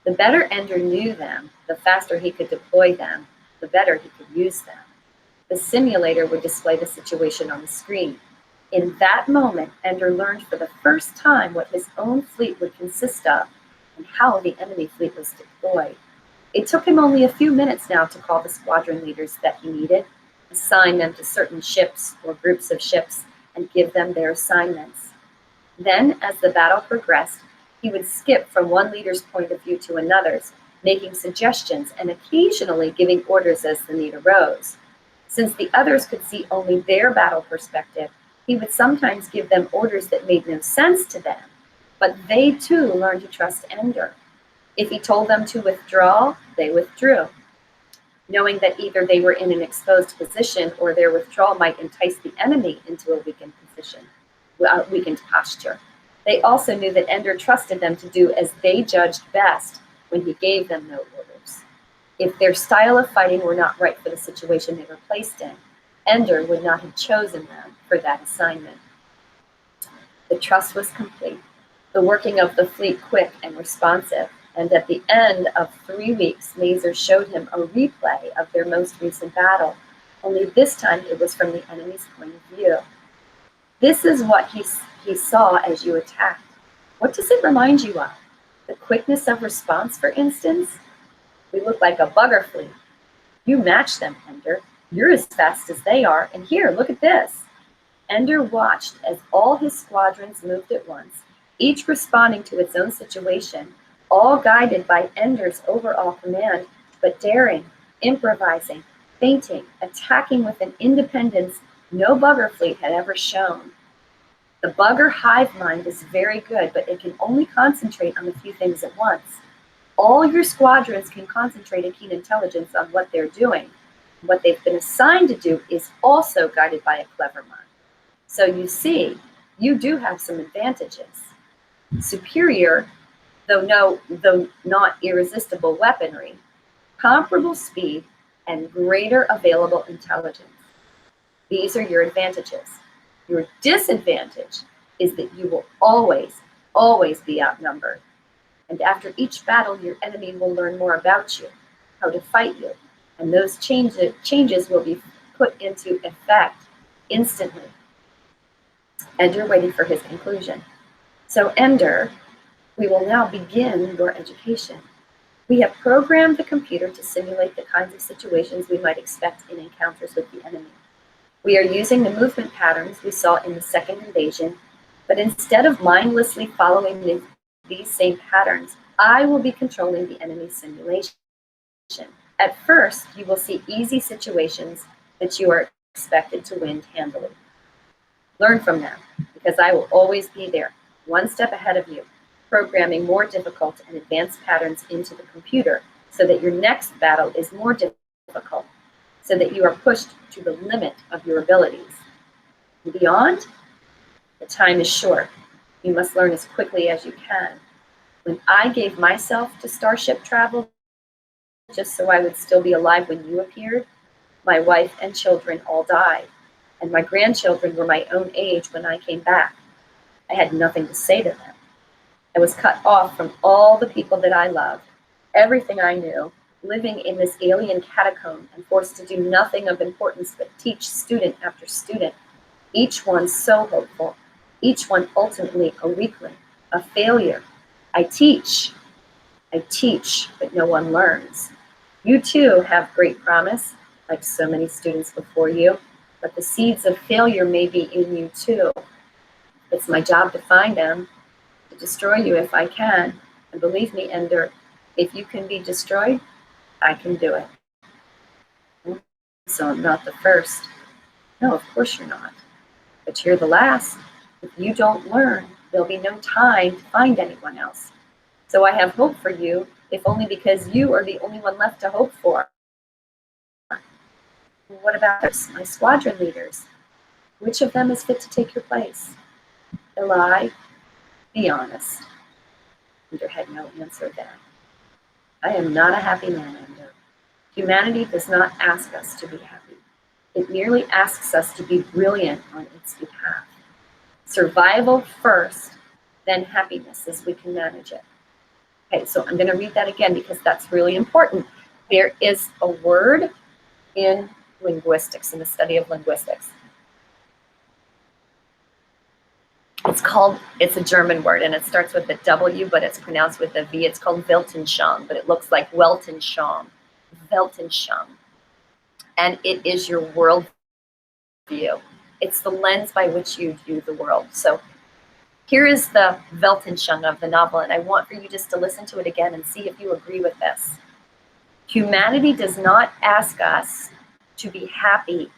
The better Ender knew them, the faster he could deploy them, the better he could use them. The simulator would display the situation on the screen. In that moment, Ender learned for the first time what his own fleet would consist of and how the enemy fleet was deployed. It took him only a few minutes now to call the squadron leaders that he needed, assign them to certain ships or groups of ships, and give them their assignments. Then, as the battle progressed, he would skip from one leader's point of view to another's, making suggestions and occasionally giving orders as the need arose. Since the others could see only their battle perspective, he would sometimes give them orders that made no sense to them, but they too learned to trust Ender. If he told them to withdraw, they withdrew, knowing that either they were in an exposed position or their withdrawal might entice the enemy into a weakened posture. They also knew that Ender trusted them to do as they judged best when he gave them no orders. If their style of fighting were not right for the situation they were placed in, Ender would not have chosen them for that assignment. The trust was complete, the working of the fleet quick and responsive, and at the end of 3 weeks, Mazer showed him a replay of their most recent battle, only this time it was from the enemy's point of view. "This is what he saw as you attacked. What does it remind you of? The quickness of response, for instance? We look like a bugger fleet. You match them, Ender. You're as fast as they are, and here, look at this. Ender watched as all his squadrons moved at once, each responding to its own situation, all guided by Ender's overall command, but daring, improvising, feinting, attacking with an independence no bugger fleet had ever shown. The bugger hive mind is very good, but it can only concentrate on a few things at once. All your squadrons can concentrate in keen intelligence on what they're doing. What they've been assigned to do is also guided by a clever mind. So you see, you do have some advantages. Superior, though not irresistible weaponry, comparable speed, and greater available intelligence. These are your advantages. Your disadvantage is that you will always be outnumbered. And after each battle, your enemy will learn more about you, how to fight you, and those changes will be put into effect instantly. Ender waited for his conclusion. So Ender, we will now begin your education. We have programmed the computer to simulate the kinds of situations we might expect in encounters with the enemy. We are using the movement patterns we saw in the second invasion, but instead of mindlessly following these same patterns, I will be controlling the enemy's simulation. At first, you will see easy situations that you are expected to win handily. Learn from them, because I will always be there, one step ahead of you, programming more difficult and advanced patterns into the computer so that your next battle is more difficult, so that you are pushed to the limit of your abilities. And beyond, the time is short. You must learn as quickly as you can. When I gave myself to starship travel, just so I would still be alive when you appeared, my wife and children all died, and my grandchildren were my own age when I came back. I had nothing to say to them. I was cut off from all the people that I loved, everything I knew, living in this alien catacomb and forced to do nothing of importance but teach student after student, each one so hopeful, each one ultimately a weakling, a failure. I teach, but no one learns. You too have great promise, like so many students before you, but the seeds of failure may be in you too. It's my job to find them, to destroy you if I can, and believe me, Ender, if you can be destroyed, I can do it. So I'm not the first. No, of course you're not. But you're the last. If you don't learn, there'll be no time to find anyone else. So I have hope for you, if only because you are the only one left to hope for. What about my squadron leaders? Which of them is fit to take your place? Eli, be honest. Ender had no answer then. I am not a happy man, Ender. Humanity does not ask us to be happy. It merely asks us to be brilliant on its behalf. Survival first, then happiness as we can manage it. Okay, so I'm going to read that again because that's really important. There is a word in linguistics, in the study of linguistics. It's a German word, and it starts with a W, but it's pronounced with a V. It's called Weltanschauung, but it looks like Weltanschauung. Weltanschauung. And it is your world view. It's the lens by which you view the world. So here is the Weltanschauung of the novel, and I want for you just to listen to it again and see if you agree with this. Humanity does not ask us to be happy.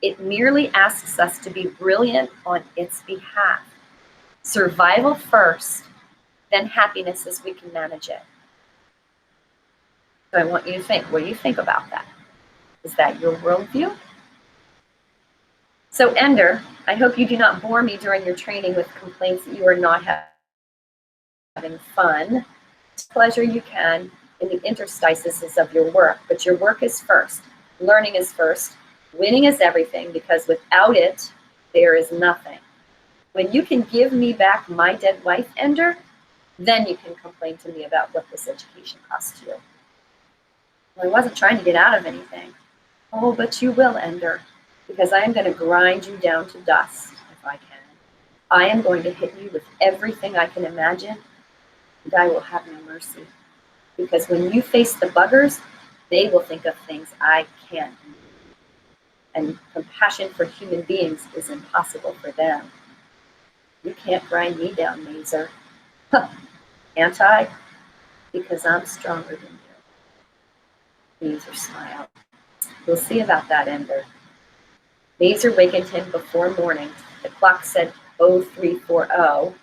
It merely asks us to be brilliant on its behalf. Survival first, then happiness as we can manage it. So I want you to think, what do you think about that? Is that your worldview? So Ender, I hope you do not bore me during your training with complaints that you are not having fun. It's a pleasure you can in the interstices of your work, but your work is first. Learning is first. Winning is everything, because without it, there is nothing. When you can give me back my dead wife, Ender, then you can complain to me about what this education costs you. Well, I wasn't trying to get out of anything. Oh, but you will, Ender, because I am going to grind you down to dust if I can. I am going to hit you with everything I can imagine, and I will have no mercy. Because when you face the buggers, they will think of things I can't. and compassion for human beings is impossible for them. You can't grind me down, Mazer. Huh, can't I? Because I'm stronger than you. Mazer smiled. We'll see about that, Ender. Mazer wakened him before morning. The clock said 0340,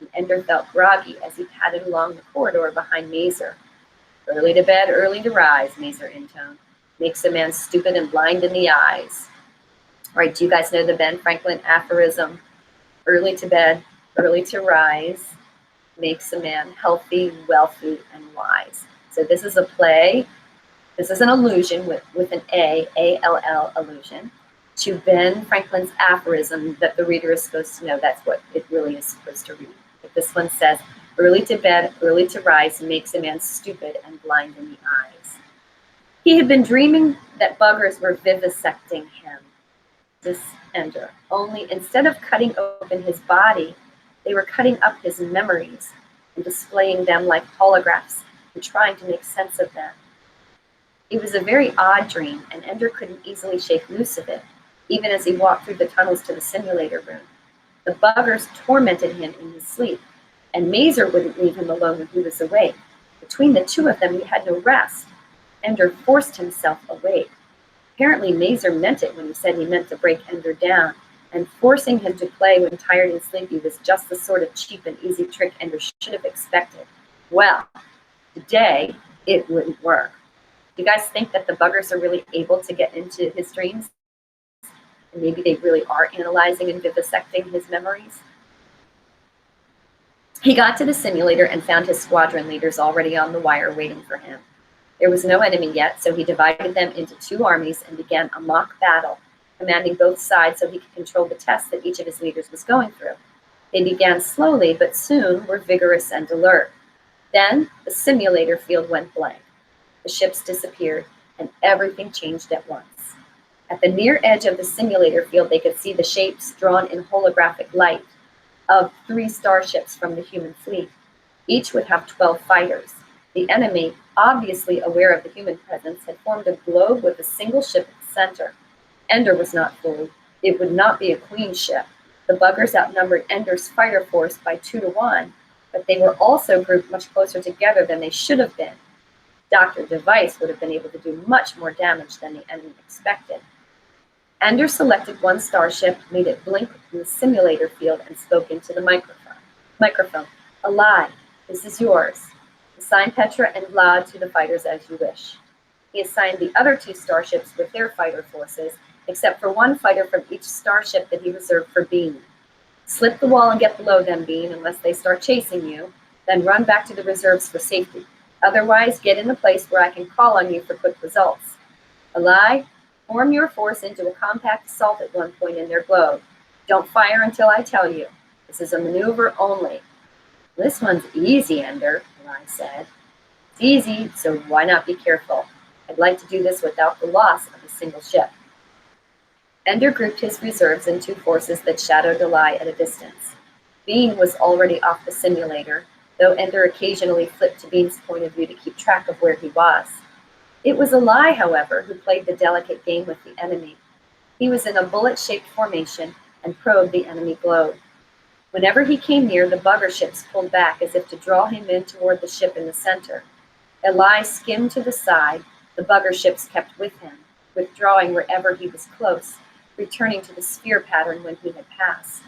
and Ender felt groggy as he padded along the corridor behind Mazer. Early to bed, early to rise, Mazer intoned. Makes a man stupid and blind in the eyes. All right, do you guys know the Ben Franklin aphorism? Early to bed, early to rise, makes a man healthy, wealthy, and wise. So this is a play. This is an allusion with an A-L-L allusion, to Ben Franklin's aphorism that the reader is supposed to know. That's what it really is supposed to read. But this one says, early to bed, early to rise, makes a man stupid and blind in the eyes. He had been dreaming that buggers were vivisecting him, this Ender, only instead of cutting open his body, they were cutting up his memories and displaying them like holographs and trying to make sense of them. It was a very odd dream, and Ender couldn't easily shake loose of it, even as he walked through the tunnels to the simulator room. The buggers tormented him in his sleep, and Mazer wouldn't leave him alone when he was awake. Between the two of them, he had no rest. Ender forced himself awake. Apparently, Mazer meant it when he said he meant to break Ender down, and forcing him to play when tired and sleepy was just the sort of cheap and easy trick Ender should have expected. Well, today, it wouldn't work. Do you guys think that the buggers are really able to get into his dreams? And maybe they really are analyzing and vivisecting his memories? He got to the simulator and found his squadron leaders already on the wire waiting for him. There was no enemy yet, so he divided them into two armies and began a mock battle, commanding both sides so he could control the tests that each of his leaders was going through. They began slowly, but soon were vigorous and alert. Then the simulator field went blank. The ships disappeared, and everything changed at once. At the near edge of the simulator field, they could see the shapes drawn in holographic light of 3 starships from the human fleet. Each would have 12 fighters. The enemy, obviously aware of the human presence, had formed a globe with a single ship at the center. Ender was not fooled. It would not be a queen ship. The buggers outnumbered Ender's fighter force by 2 to 1, but they were also grouped much closer together than they should have been. Dr. Device would have been able to do much more damage than the enemy expected. Ender selected one starship, made it blink in the simulator field, and spoke into the microphone. Alai, this is yours. Assign Petra and Vlad to the fighters as you wish. He assigned the other 2 starships with their fighter forces, except for 1 fighter from each starship that he reserved for Bean. Slip the wall and get below them, Bean, unless they start chasing you, then run back to the reserves for safety. Otherwise, get in a place where I can call on you for quick results. Alai, form your force into a compact assault at one point in their globe. Don't fire until I tell you. This is a maneuver only. This one's easy, Ender, Alai said. It's easy, so why not be careful? I'd like to do this without the loss of a single ship. Ender grouped his reserves in 2 forces that shadowed Alai at a distance. Bean was already off the simulator, though Ender occasionally flipped to Bean's point of view to keep track of where he was. It was Alai, however, who played the delicate game with the enemy. He was in a bullet-shaped formation and probed the enemy globe. Whenever he came near, the bugger ships pulled back as if to draw him in toward the ship in the center. Alai skimmed to the side. The bugger ships kept with him, withdrawing wherever he was close, returning to the sphere pattern when he had passed.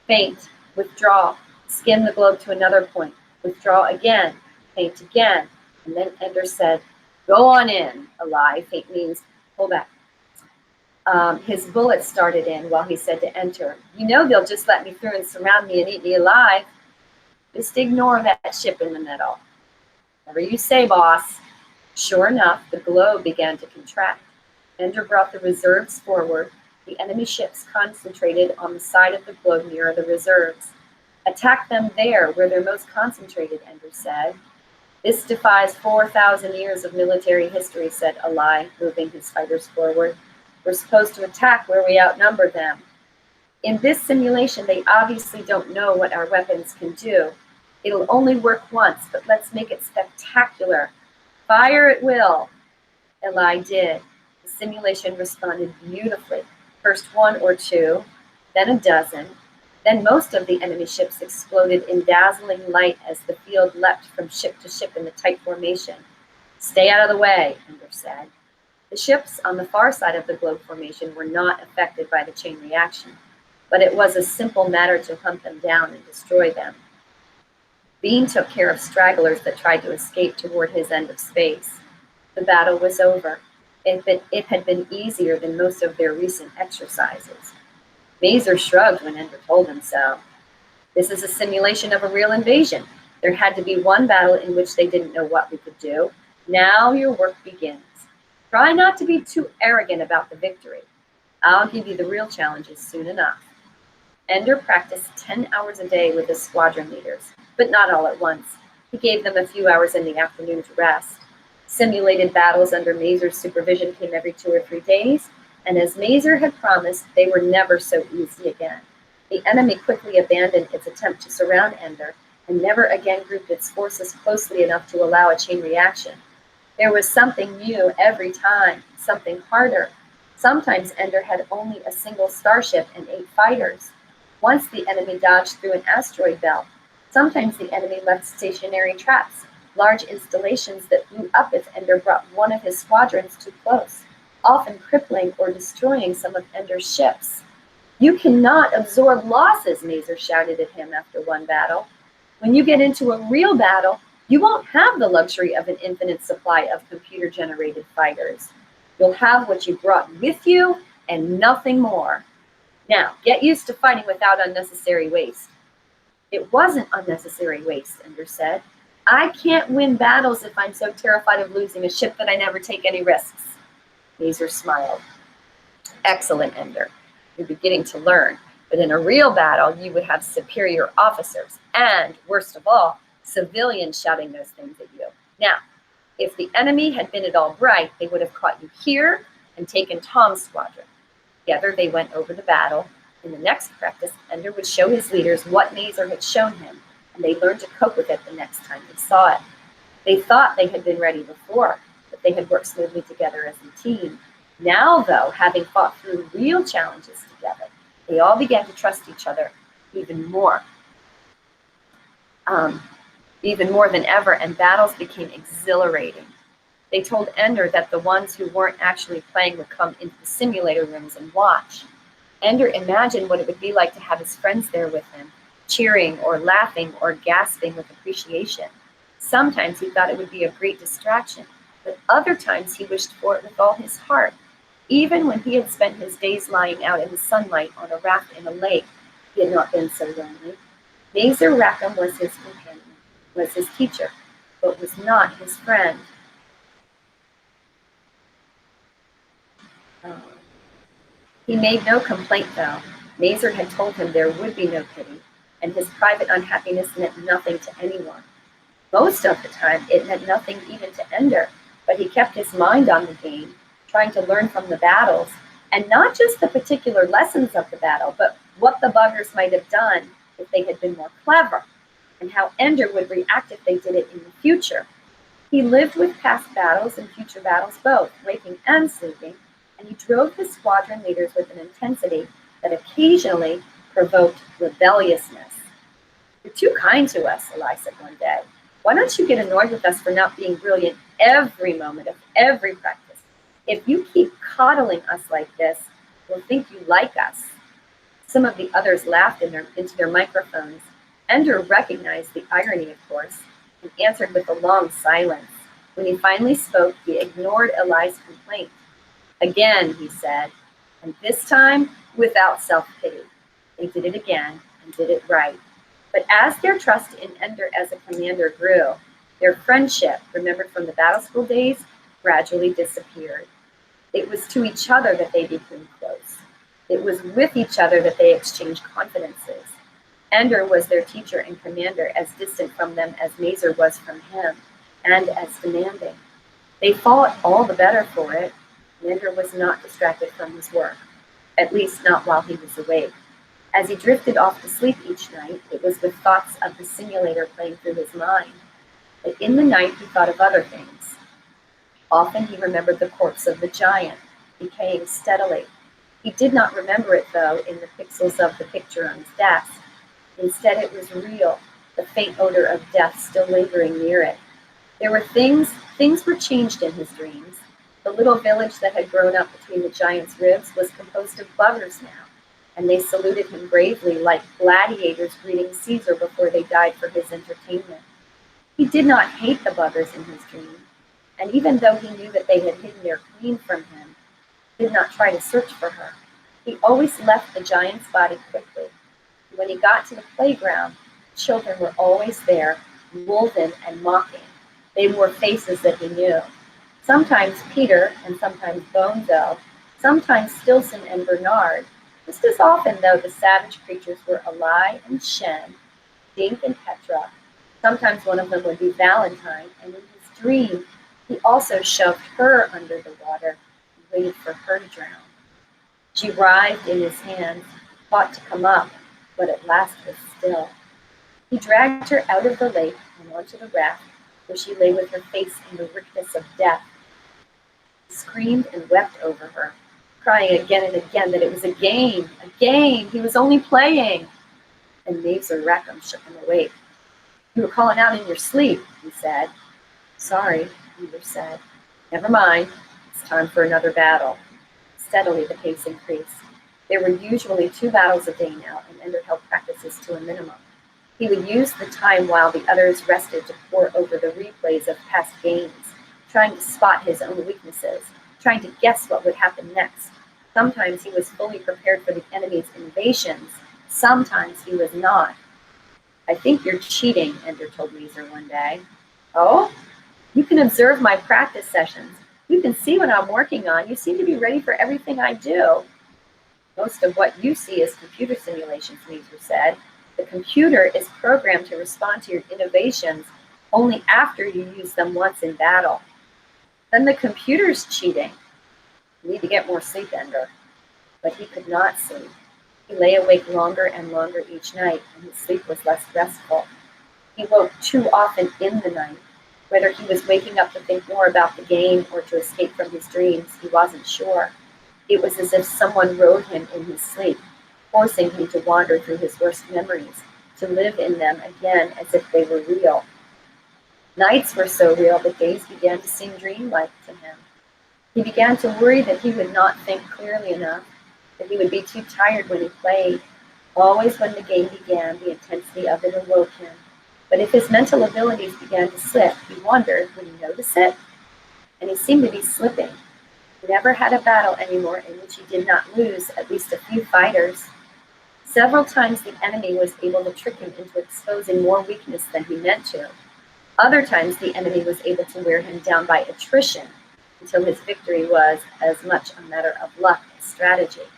Feint, withdraw, skim the globe to another point, withdraw again, feint again, and then Ender said, go on in, Alai. Feint means pull back. His bullets started in while he said to Enter, you know they'll just let me through and surround me and eat me alive. Just ignore that ship in the middle. Whatever you say, boss. Sure enough, the globe began to contract. Ender brought the reserves forward. The enemy ships concentrated on the side of the globe near the reserves. Attack them there, where they're most concentrated, Ender said. This defies 4,000 years of military history, said Alai, moving his fighters forward. We're supposed to attack where we outnumber them. In this simulation, they obviously don't know what our weapons can do. It'll only work once, but let's make it spectacular. Fire at will. Alai did. The simulation responded beautifully. First one or two, then a dozen, then most of the enemy ships exploded in dazzling light as the field leapt from ship to ship in the tight formation. "Stay out of the way," Ender said. The ships on the far side of the globe formation were not affected by the chain reaction, but it was a simple matter to hunt them down and destroy them. Bean took care of stragglers that tried to escape toward his end of space. The battle was over. It had been easier than most of their recent exercises. Mazer shrugged when Ender told him so. "This is a simulation of a real invasion. There had to be one battle in which they didn't know what we could do. Now your work begins. Try not to be too arrogant about the victory. I'll give you the real challenges soon enough." Ender practiced 10 hours a day with his squadron leaders, but not all at once. He gave them a few hours in the afternoon to rest. Simulated battles under Mazer's supervision came every 2 or 3 days, and as Mazer had promised, they were never so easy again. The enemy quickly abandoned its attempt to surround Ender and never again grouped its forces closely enough to allow a chain reaction. There was something new every time, something harder. Sometimes Ender had only a single starship and 8 fighters. Once the enemy dodged through an asteroid belt. Sometimes the enemy left stationary traps, large installations that blew up if Ender brought one of his squadrons too close, often crippling or destroying some of Ender's ships. "You cannot absorb losses," Mazer shouted at him after one battle. "When you get into a real battle, you won't have the luxury of an infinite supply of computer-generated fighters. You'll have what you brought with you and nothing more. Now, get used to fighting without unnecessary waste." "It wasn't unnecessary waste," Ender said. "I can't win battles if I'm so terrified of losing a ship that I never take any risks." Mazer smiled. "Excellent, Ender. You're beginning to learn. But in a real battle, you would have superior officers and, worst of all, civilians shouting those things at you. Now, if the enemy had been at all bright, they would have caught you here and taken Tom's squadron." Together they went over the battle. In the next practice, Ender would show his leaders what Mazer had shown him, and they learned to cope with it the next time they saw it. They thought they had been ready before, that they had worked smoothly together as a team. Now, though, having fought through real challenges together, they all began to trust each other even more than ever, and battles became exhilarating. They told Ender that the ones who weren't actually playing would come into the simulator rooms and watch. Ender imagined what it would be like to have his friends there with him, cheering or laughing or gasping with appreciation. Sometimes he thought it would be a great distraction, but other times he wished for it with all his heart. Even when he had spent his days lying out in the sunlight on a raft in a lake, he had not been so lonely. Mazer Rackham was his companion, was his teacher, but was not his friend. He made no complaint, though. Mazer had told him there would be no pity, and his private unhappiness meant nothing to anyone. Most of the time, it meant nothing even to Ender, but he kept his mind on the game, trying to learn from the battles, and not just the particular lessons of the battle, but what the buggers might have done if they had been more clever, and how Ender would react if they did it in the future. He lived with past battles and future battles both, waking and sleeping, and he drove his squadron leaders with an intensity that occasionally provoked rebelliousness. "You're too kind to us," Eli said one day. "Why don't you get annoyed with us for not being brilliant every moment of every practice? If you keep coddling us like this, we'll think you like us." Some of the others laughed into their microphones. Ender recognized the irony, of course, and answered with a long silence. When he finally spoke, he ignored Eli's complaint. "Again," he said, and this time without self-pity. They did it again and did it right. But as their trust in Ender as a commander grew, their friendship, remembered from the battle school days, gradually disappeared. It was to each other that they became close. It was with each other that they exchanged confidences. Ender was their teacher and commander, as distant from them as Mazer was from him, and as demanding. They fought all the better for it. Ender was not distracted from his work, at least not while he was awake. As he drifted off to sleep each night, it was with thoughts of the simulator playing through his mind. But in the night, he thought of other things. Often he remembered the corpse of the giant, decaying steadily. He did not remember it, though, in the pixels of the picture on his desk. Instead, it was real, the faint odor of death still lingering near it. There were things were changed in his dreams. The little village that had grown up between the giant's ribs was composed of buggers now, and they saluted him bravely like gladiators greeting Caesar before they died for his entertainment. He did not hate the buggers in his dream, and even though he knew that they had hidden their queen from him, he did not try to search for her. He always left the giant's body quickly. When he got to the playground, children were always there, woven and mocking. They wore faces that he knew. Sometimes Peter and sometimes Bonzo, sometimes Stilson and Bernard. Just as often, though, the savage creatures were Eli and Shen, Dink and Petra. Sometimes one of them would be Valentine, and in his dream, he also shoved her under the water and waited for her to drown. She writhed in his hands, fought to come up, but at last was still. He dragged her out of the lake and onto the raft, where she lay with her face in the richness of death. He screamed and wept over her, crying again and again that it was a game, he was only playing. And Mazer Rackham shook him awake. "You were calling out in your sleep," he said. "Sorry," Ender said. "Never mind, it's time for another battle." Steadily the pace increased. There were usually 2 battles a day now, and Ender held practices to a minimum. He would use the time while the others rested to pore over the replays of past games, trying to spot his own weaknesses, trying to guess what would happen next. Sometimes he was fully prepared for the enemy's invasions. Sometimes he was not. "I think you're cheating," Ender told Mazer one day. "Oh? You can observe my practice sessions. You can see what I'm working on. You seem to be ready for everything I do." "Most of what you see is computer simulations," Mazer said. "The computer is programmed to respond to your innovations only after you use them once in battle." "Then the computer's cheating." "You need to get more sleep, Ender." But he could not sleep. He lay awake longer and longer each night, and his sleep was less restful. He woke too often in the night. Whether he was waking up to think more about the game or to escape from his dreams, he wasn't sure. It was as if someone rode him in his sleep, forcing him to wander through his worst memories, to live in them again as if they were real. Nights were so real that days began to seem dreamlike to him. He began to worry that he would not think clearly enough, that he would be too tired when he played. Always when the game began, the intensity of it awoke him. But if his mental abilities began to slip, he wondered, would he notice it? And he seemed to be slipping. He never had a battle anymore in which he did not lose at least a few fighters. Several times the enemy was able to trick him into exposing more weakness than he meant to. Other times the enemy was able to wear him down by attrition until his victory was as much a matter of luck as strategy.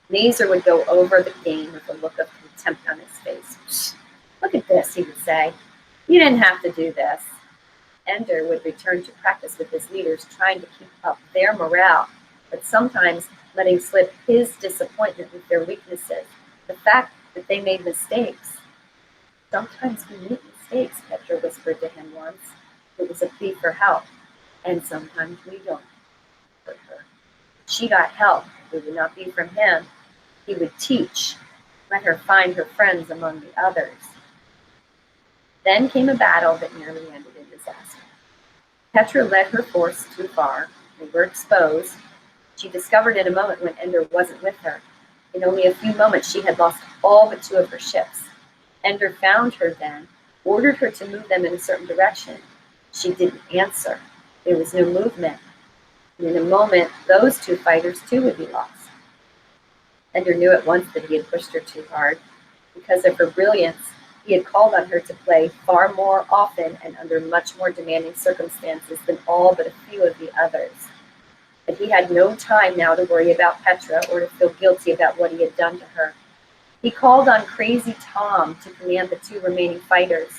Mazer would go over the game with a look of contempt on his face. "Psst, look at this," he would say. "You didn't have to do this." Ender would return to practice with his leaders, trying to keep up their morale, but sometimes letting slip his disappointment with their weaknesses, the fact that they made mistakes. "Sometimes we make mistakes," Petra whispered to him once. It was a plea for help. "And sometimes we don't," hurt her. She got help. It would not be from him. He would teach. Let her find her friends among the others. Then came a battle that nearly ended in disaster. Petra led her force too far. They were exposed. She discovered in a moment when Ender wasn't with her. In only a few moments, she had lost all but 2 of her ships. Ender found her then, ordered her to move them in a certain direction. She didn't answer. There was no movement. And in a moment, those 2 fighters too would be lost. Ender knew at once that he had pushed her too hard. Because of her brilliance, he had called on her to play far more often and under much more demanding circumstances than all but a few of the others. But he had no time now to worry about Petra or to feel guilty about what he had done to her. He called on Crazy Tom to command the 2 remaining fighters,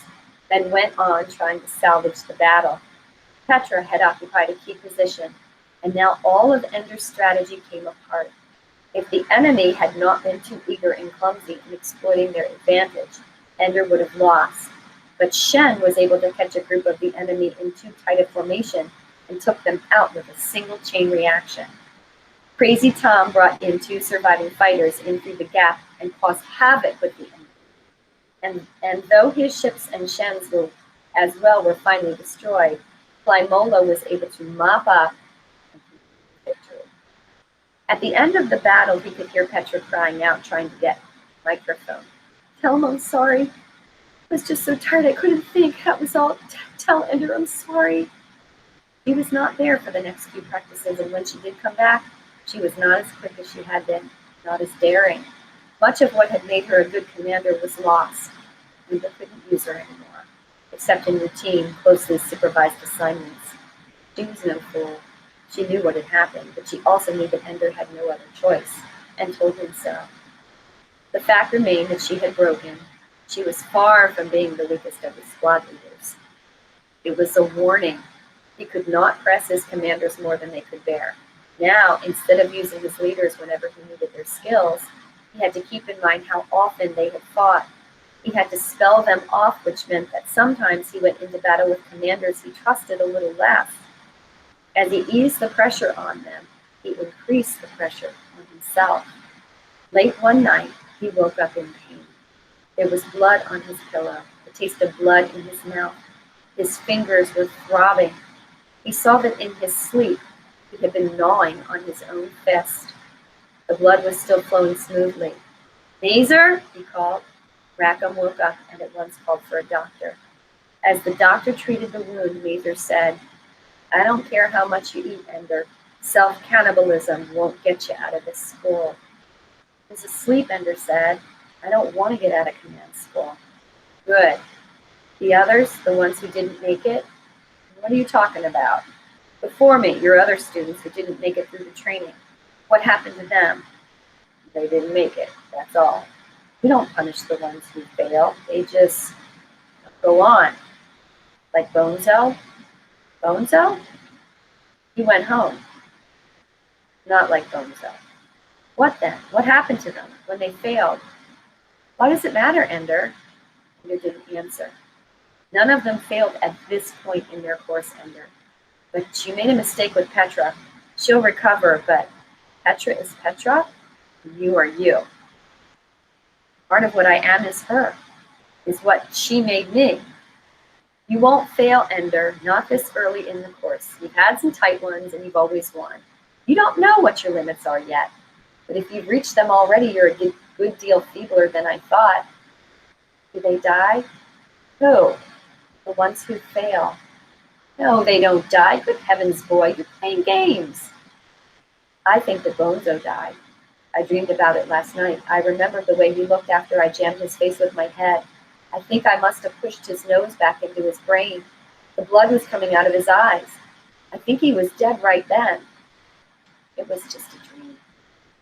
then went on trying to salvage the battle. Petra had occupied a key position, and now all of Ender's strategy came apart. If the enemy had not been too eager and clumsy in exploiting their advantage, Ender would have lost. But Shen was able to catch a group of the enemy in too tight a formation and took them out with a single chain reaction. Crazy Tom brought in 2 surviving fighters in through the gap and caused havoc with the enemy. And though his ships and Shen's were finally destroyed, Flymola was able to mop up and keep victory. At the end of the battle, he could hear Petra crying out, trying to get a microphone. "Tell him I'm sorry. I was just so tired I couldn't think. That was all. Tell Ender I'm sorry." She was not there for the next few practices, and when she did come back, she was not as quick as she had been, not as daring. Much of what had made her a good commander was lost. Ender couldn't use her anymore, except in routine, closely supervised assignments. She was no fool. She knew what had happened, but she also knew that Ender had no other choice, and told him so. The fact remained that she had broken. She was far from being the weakest of his squad leaders. It was a warning. He could not press his commanders more than they could bear. Now, instead of using his leaders whenever he needed their skills, he had to keep in mind how often they had fought. He had to spell them off, which meant that sometimes he went into battle with commanders he trusted a little less. As he eased the pressure on them, he increased the pressure on himself. Late one night, he woke up in pain. There was blood on his pillow, the taste of blood in his mouth. His fingers were throbbing. He saw that in his sleep, he had been gnawing on his own fist. The blood was still flowing smoothly. "Mazer," he called. Rackham woke up and at once called for a doctor. As the doctor treated the wound, Mazer said, "I don't care how much you eat, Ender. Self-cannibalism won't get you out of this school." "He's asleep," Ender said. "I don't want to get out of command school." "Good. The others, the ones who didn't make it? What are you talking about?" "Before me, your other students who didn't make it through the training. What happened to them?" "They didn't make it, that's all. We don't punish the ones who fail. They just go on." "Like Bonzo?" "Bonzo? He went home." "Not like Bonzo." "What then? What happened to them when they failed?" "Why does it matter, Ender?" Ender didn't answer. "None of them failed at this point in their course, Ender. But you made a mistake with Petra. She'll recover, but Petra is Petra, and you are you. Part of what I am is her, is what she made me. You won't fail, Ender, not this early in the course. You've had some tight ones, and you've always won. You don't know what your limits are yet, but if you've reached them already, you're a good deal feebler than I thought." "Do they die?" "Who?" "The ones who fail." "No, they don't die. Good heavens, boy, you're playing games." "I think that Bonzo died. I dreamed about it last night. I remember the way he looked after I jammed his face with my head. I think I must have pushed his nose back into his brain. The blood was coming out of his eyes. I think he was dead right then." "It was just a dream."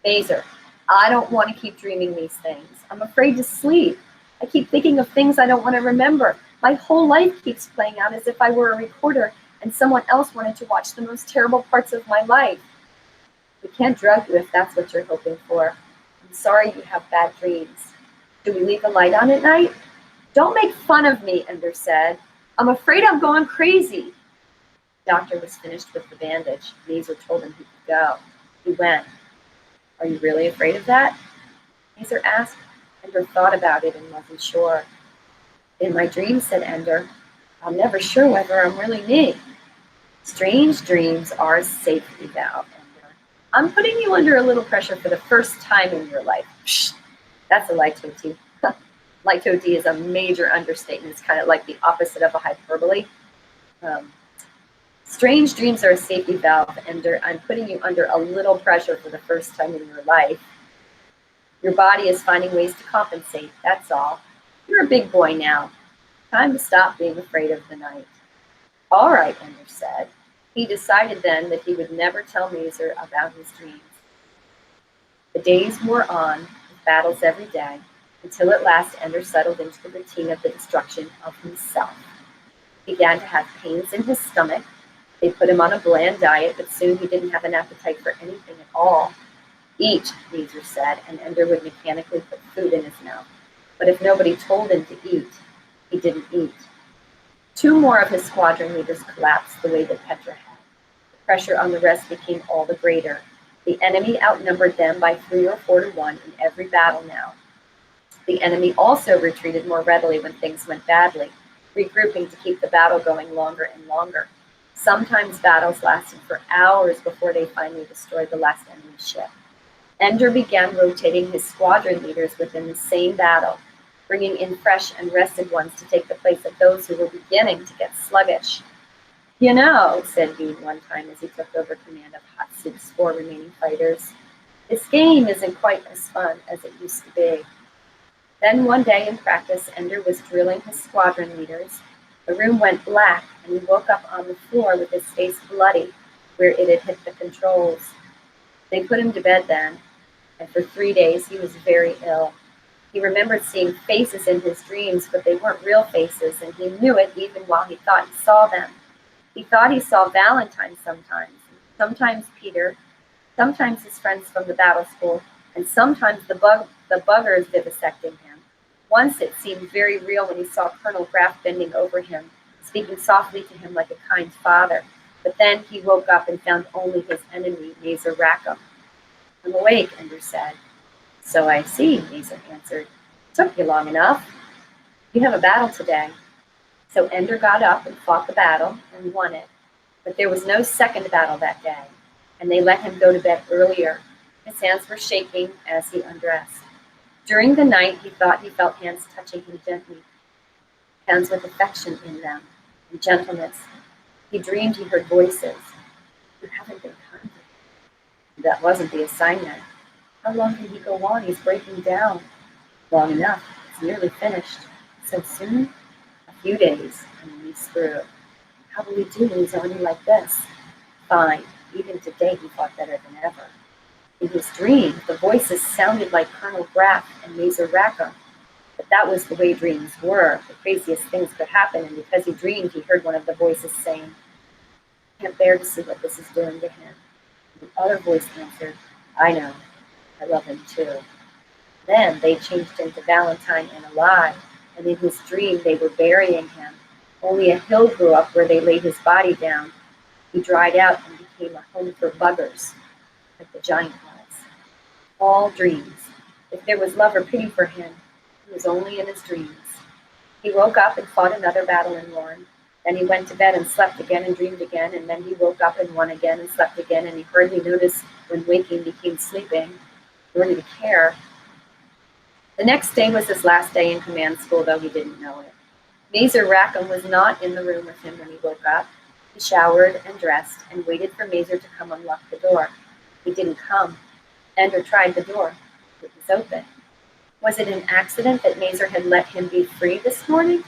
"Mazer, I don't want to keep dreaming these things. I'm afraid to sleep. I keep thinking of things I don't want to remember. My whole life keeps playing out as if I were a recorder and someone else wanted to watch the most terrible parts of my life." "We can't drug you if that's what you're hoping for. I'm sorry you have bad dreams. Do we leave the light on at night?" "Don't make fun of me," Ender said. "I'm afraid I'm going crazy." The doctor was finished with the bandage. Mazer told him he could go. He went. "Are you really afraid of that?" Mazer asked. Ender thought about it and wasn't sure. "In my dreams," said Ender, "I'm never sure whether I'm really me." "Strange dreams are a safety valve, Ender. I'm putting you under a little pressure for the first time in your life." Psh, that's a litote. Litote is a major understatement. It's kind of like the opposite of a hyperbole. Strange dreams are a safety valve, Ender. I'm putting you under a little pressure for the first time in your life. Your body is finding ways to compensate, that's all. You're a big boy now. Time to stop being afraid of the night." "All right," Ender said. He decided then that he would never tell Mazer about his dreams. The days wore on, with battles every day, until at last Ender settled into the routine of the destruction of himself. He began to have pains in his stomach. They put him on a bland diet, but soon he didn't have an appetite for anything at all. "Eat," Mazer said, and Ender would mechanically put food in his mouth. But if nobody told him to eat, he didn't eat. 2 more of his squadron leaders collapsed the way that Petra had. The pressure on the rest became all the greater. The enemy outnumbered them by 3 or 4 to 1 in every battle now. The enemy also retreated more readily when things went badly, regrouping to keep the battle going longer and longer. Sometimes battles lasted for hours before they finally destroyed the last enemy ship. Ender began rotating his squadron leaders within the same battle, bringing in fresh and rested ones to take the place of those who were beginning to get sluggish. "You know," said Bean one time as he took over command of Hot Soup's 4 remaining fighters, "this game isn't quite as fun as it used to be." Then one day in practice, Ender was drilling his squadron leaders. The room went black, and he woke up on the floor with his face bloody where it had hit the controls. They put him to bed then, and for 3 days he was very ill. He remembered seeing faces in his dreams, but they weren't real faces, and he knew it even while he thought he saw them. He thought he saw Valentine sometimes Peter, sometimes his friends from the battle school, and sometimes the buggers vivisecting him. Once it seemed very real when he saw Colonel Graff bending over him, speaking softly to him like a kind father. But then he woke up and found only his enemy, Mazer Rackham. "I'm awake," Ender said. "So I see," Mazer answered. "Took you long enough. You have a battle today." So Ender got up and fought the battle and won it. But there was no second battle that day, and they let him go to bed earlier. His hands were shaking as he undressed. During the night, he thought he felt hands touching him gently, hands with affection in them and gentleness. He dreamed he heard voices. "You haven't been kind." That wasn't the assignment. How long can he go on? He's breaking down. Long enough. It's nearly finished. So soon? A few days, and then he's through. How will he do when he's already like this? Fine. Even today he fought better than ever. In his dream, the voices sounded like Colonel Graff and Mazer Rackham. But that was the way dreams were. The craziest things could happen, and because he dreamed, he heard one of the voices saying, "I can't bear to see what this is doing to him." And the other voice answered, "I know. I love him too." Then they changed him to Valentine and alive, and in his dream they were burying him. Only a hill grew up where they laid his body down. He dried out and became a home for buggers, like the giant was. All dreams. If there was love or pity for him, it was only in his dreams. He woke up and fought another battle and won. Then he went to bed and slept again and dreamed again, and then he woke up and won again and slept again, and he hardly noticed when waking became sleeping, nor did he care. The next day was his last day in command school, though he didn't know it. Mazer Rackham was not in the room with him when he woke up. He showered and dressed and waited for Mazer to come unlock the door. He didn't come. Ender tried the door. It was open. Was it an accident that Mazer had let him be free this morning?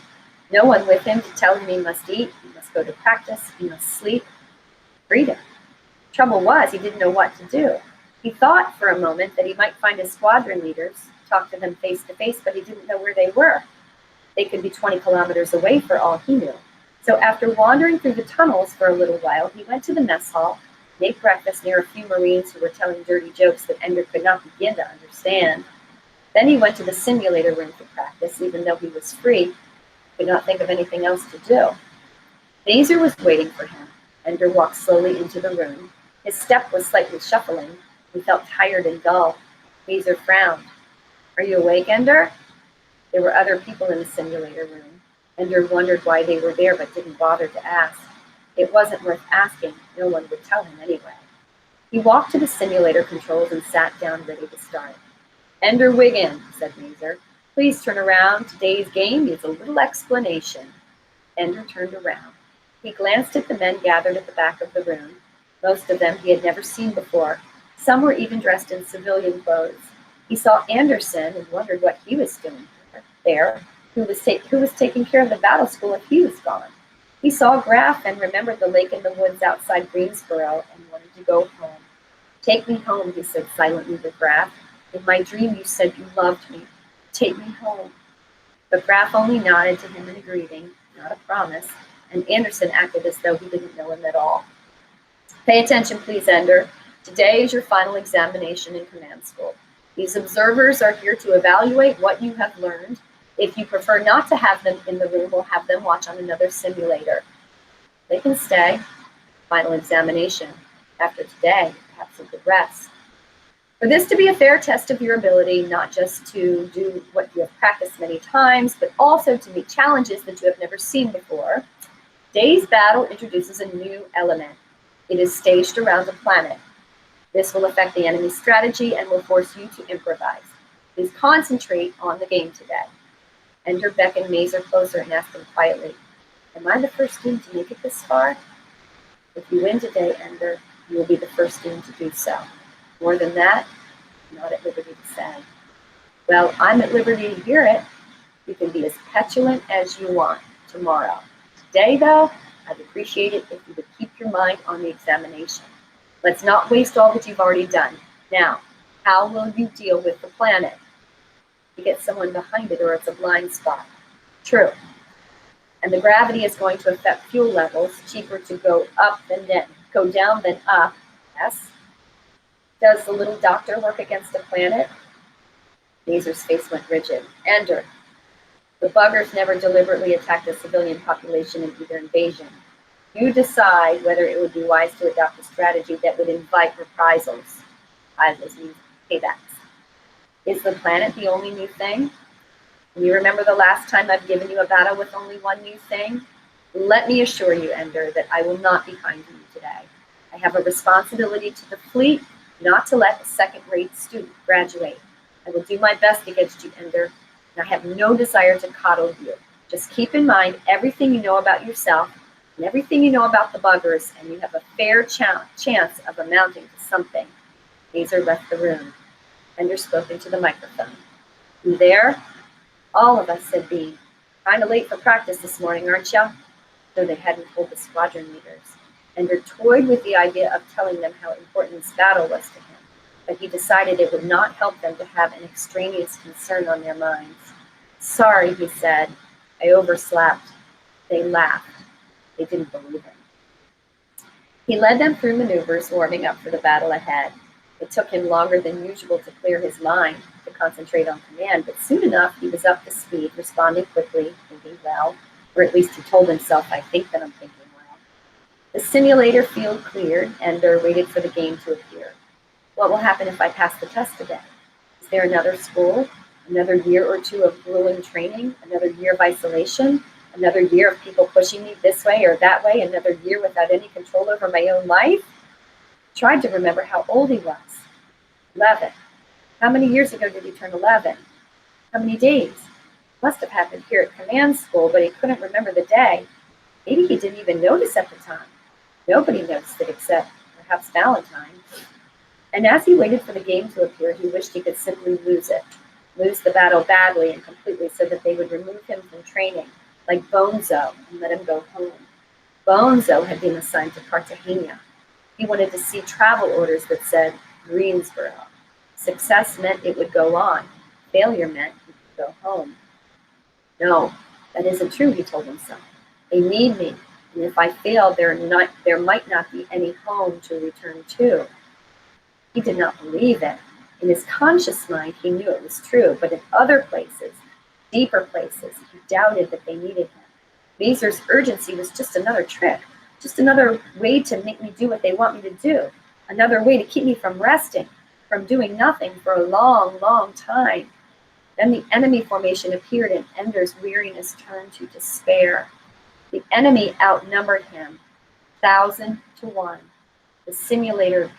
No one with him to tell him he must eat, he must go to practice, he must sleep. Freedom. Trouble was, he didn't know what to do. He thought for a moment that he might find his squadron leaders, talk to them face to face, but he didn't know where they were. They could be 20 kilometers away for all he knew. So after wandering through the tunnels for a little while, he went to the mess hall, ate breakfast near a few Marines who were telling dirty jokes that Ender could not begin to understand. Then he went to the simulator room for practice, even though he was free. Could not think of anything else to do. Mazer was waiting for him. Ender walked slowly into the room. His step was slightly shuffling. He felt tired and dull. Mazer frowned. "Are you awake, Ender?" There were other people in the simulator room. Ender wondered why they were there but didn't bother to ask. It wasn't worth asking. No one would tell him anyway. He walked to the simulator controls and sat down ready to start. "Ender Wiggin," said Mazer. "Please turn around. Today's game needs a little explanation." Ender turned around. He glanced at the men gathered at the back of the room. Most of them he had never seen before. Some were even dressed in civilian clothes. He saw Anderson and wondered what he was doing there. Who was taking care of the battle school if he was gone? He saw Graff and remembered the lake in the woods outside Greensboro and wanted to go home. "Take me home," he said silently to Graff. "In my dream you said you loved me. Take me home." But Graff only nodded to him in a greeting, not a promise, and Anderson acted as though he didn't know him at all. "Pay attention, please, Ender. Today is your final examination in command school. These observers are here to evaluate what you have learned. If you prefer not to have them in the room, we'll have them watch on another simulator. They can stay. Final examination. After today, have some good rest. For this to be a fair test of your ability, not just to do what you have practiced many times, but also to meet challenges that you have never seen before, today's battle introduces a new element. It is staged around the planet. This will affect the enemy's strategy and will force you to improvise. Please concentrate on the game today. Ender beckoned Mazer closer and asked him quietly, "Am I the first team to make it this far?" "If you win today, Ender, you will be the first team to do so. More than that, I'm not at liberty to say." "Well, I'm at liberty to hear it. You can be as petulant as you want tomorrow. Today, though, I'd appreciate it if you would keep your mind on the examination. Let's not waste all that you've already done. Now, how will you deal with the planet? You get someone behind it or it's a blind spot." "True. And the gravity is going to affect fuel levels. Cheaper to go down than up." "Yes." "Does the little doctor work against the planet?" Mazer's face went rigid. "Ender, the buggers never deliberately attacked the civilian population in either invasion. You decide whether it would be wise to adopt a strategy that would invite reprisals." Reprisals means paybacks. "Is the planet the only new thing? Can you remember the last time I've given you a battle with only one new thing? Let me assure you, Ender, that I will not be kind to you today. I have a responsibility to the fleet, not to let a second-rate student graduate. I will do my best against you, Ender, and I have no desire to coddle you. Just keep in mind everything you know about yourself and everything you know about the buggers, and you have a fair chance of amounting to something." Mazer left the room. Ender spoke into the microphone. "You there?" "All of us," said Bean. "Kind of late for practice this morning, aren't ya?" Though they hadn't told the squadron leaders. Ender toyed with the idea of telling them how important this battle was to him, but he decided it would not help them to have an extraneous concern on their minds. "Sorry," he said. "I overslept." They laughed. They didn't believe him. He led them through maneuvers, warming up for the battle ahead. It took him longer than usual to clear his mind, to concentrate on command, but soon enough he was up to speed, responding quickly, thinking well, or at least he told himself, "I think that I'm thinking well." The simulator field cleared. Ender waited for the game to appear. "What will happen if I pass the test today? Is there another school? Another year or two of grueling training? Another year of isolation? Another year of people pushing me this way or that way? Another year without any control over my own life?" He tried to remember how old he was. 11. How many years ago did he turn 11? How many days? Must have happened here at command school, but he couldn't remember the day. Maybe he didn't even notice at the time. Nobody noticed it except perhaps Valentine. And as he waited for the game to appear, he wished he could simply lose it. Lose the battle badly and completely so that they would remove him from training, like Bonzo, and let him go home. Bonzo had been assigned to Cartagena. He wanted to see travel orders that said Greensboro. Success meant it would go on. Failure meant he could go home. "No, that isn't true," he told himself. "They need me, and if I fail, there might not be any home to return to." He did not believe it. In his conscious mind, he knew it was true, but in other places, deeper places, he doubted that they needed him. Mazer's urgency was just another trick, just another way to make me do what they want me to do, another way to keep me from resting, from doing nothing for a long, long time. Then the enemy formation appeared, and Ender's weariness turned to despair. The enemy outnumbered him, 1,000 to 1. The simulator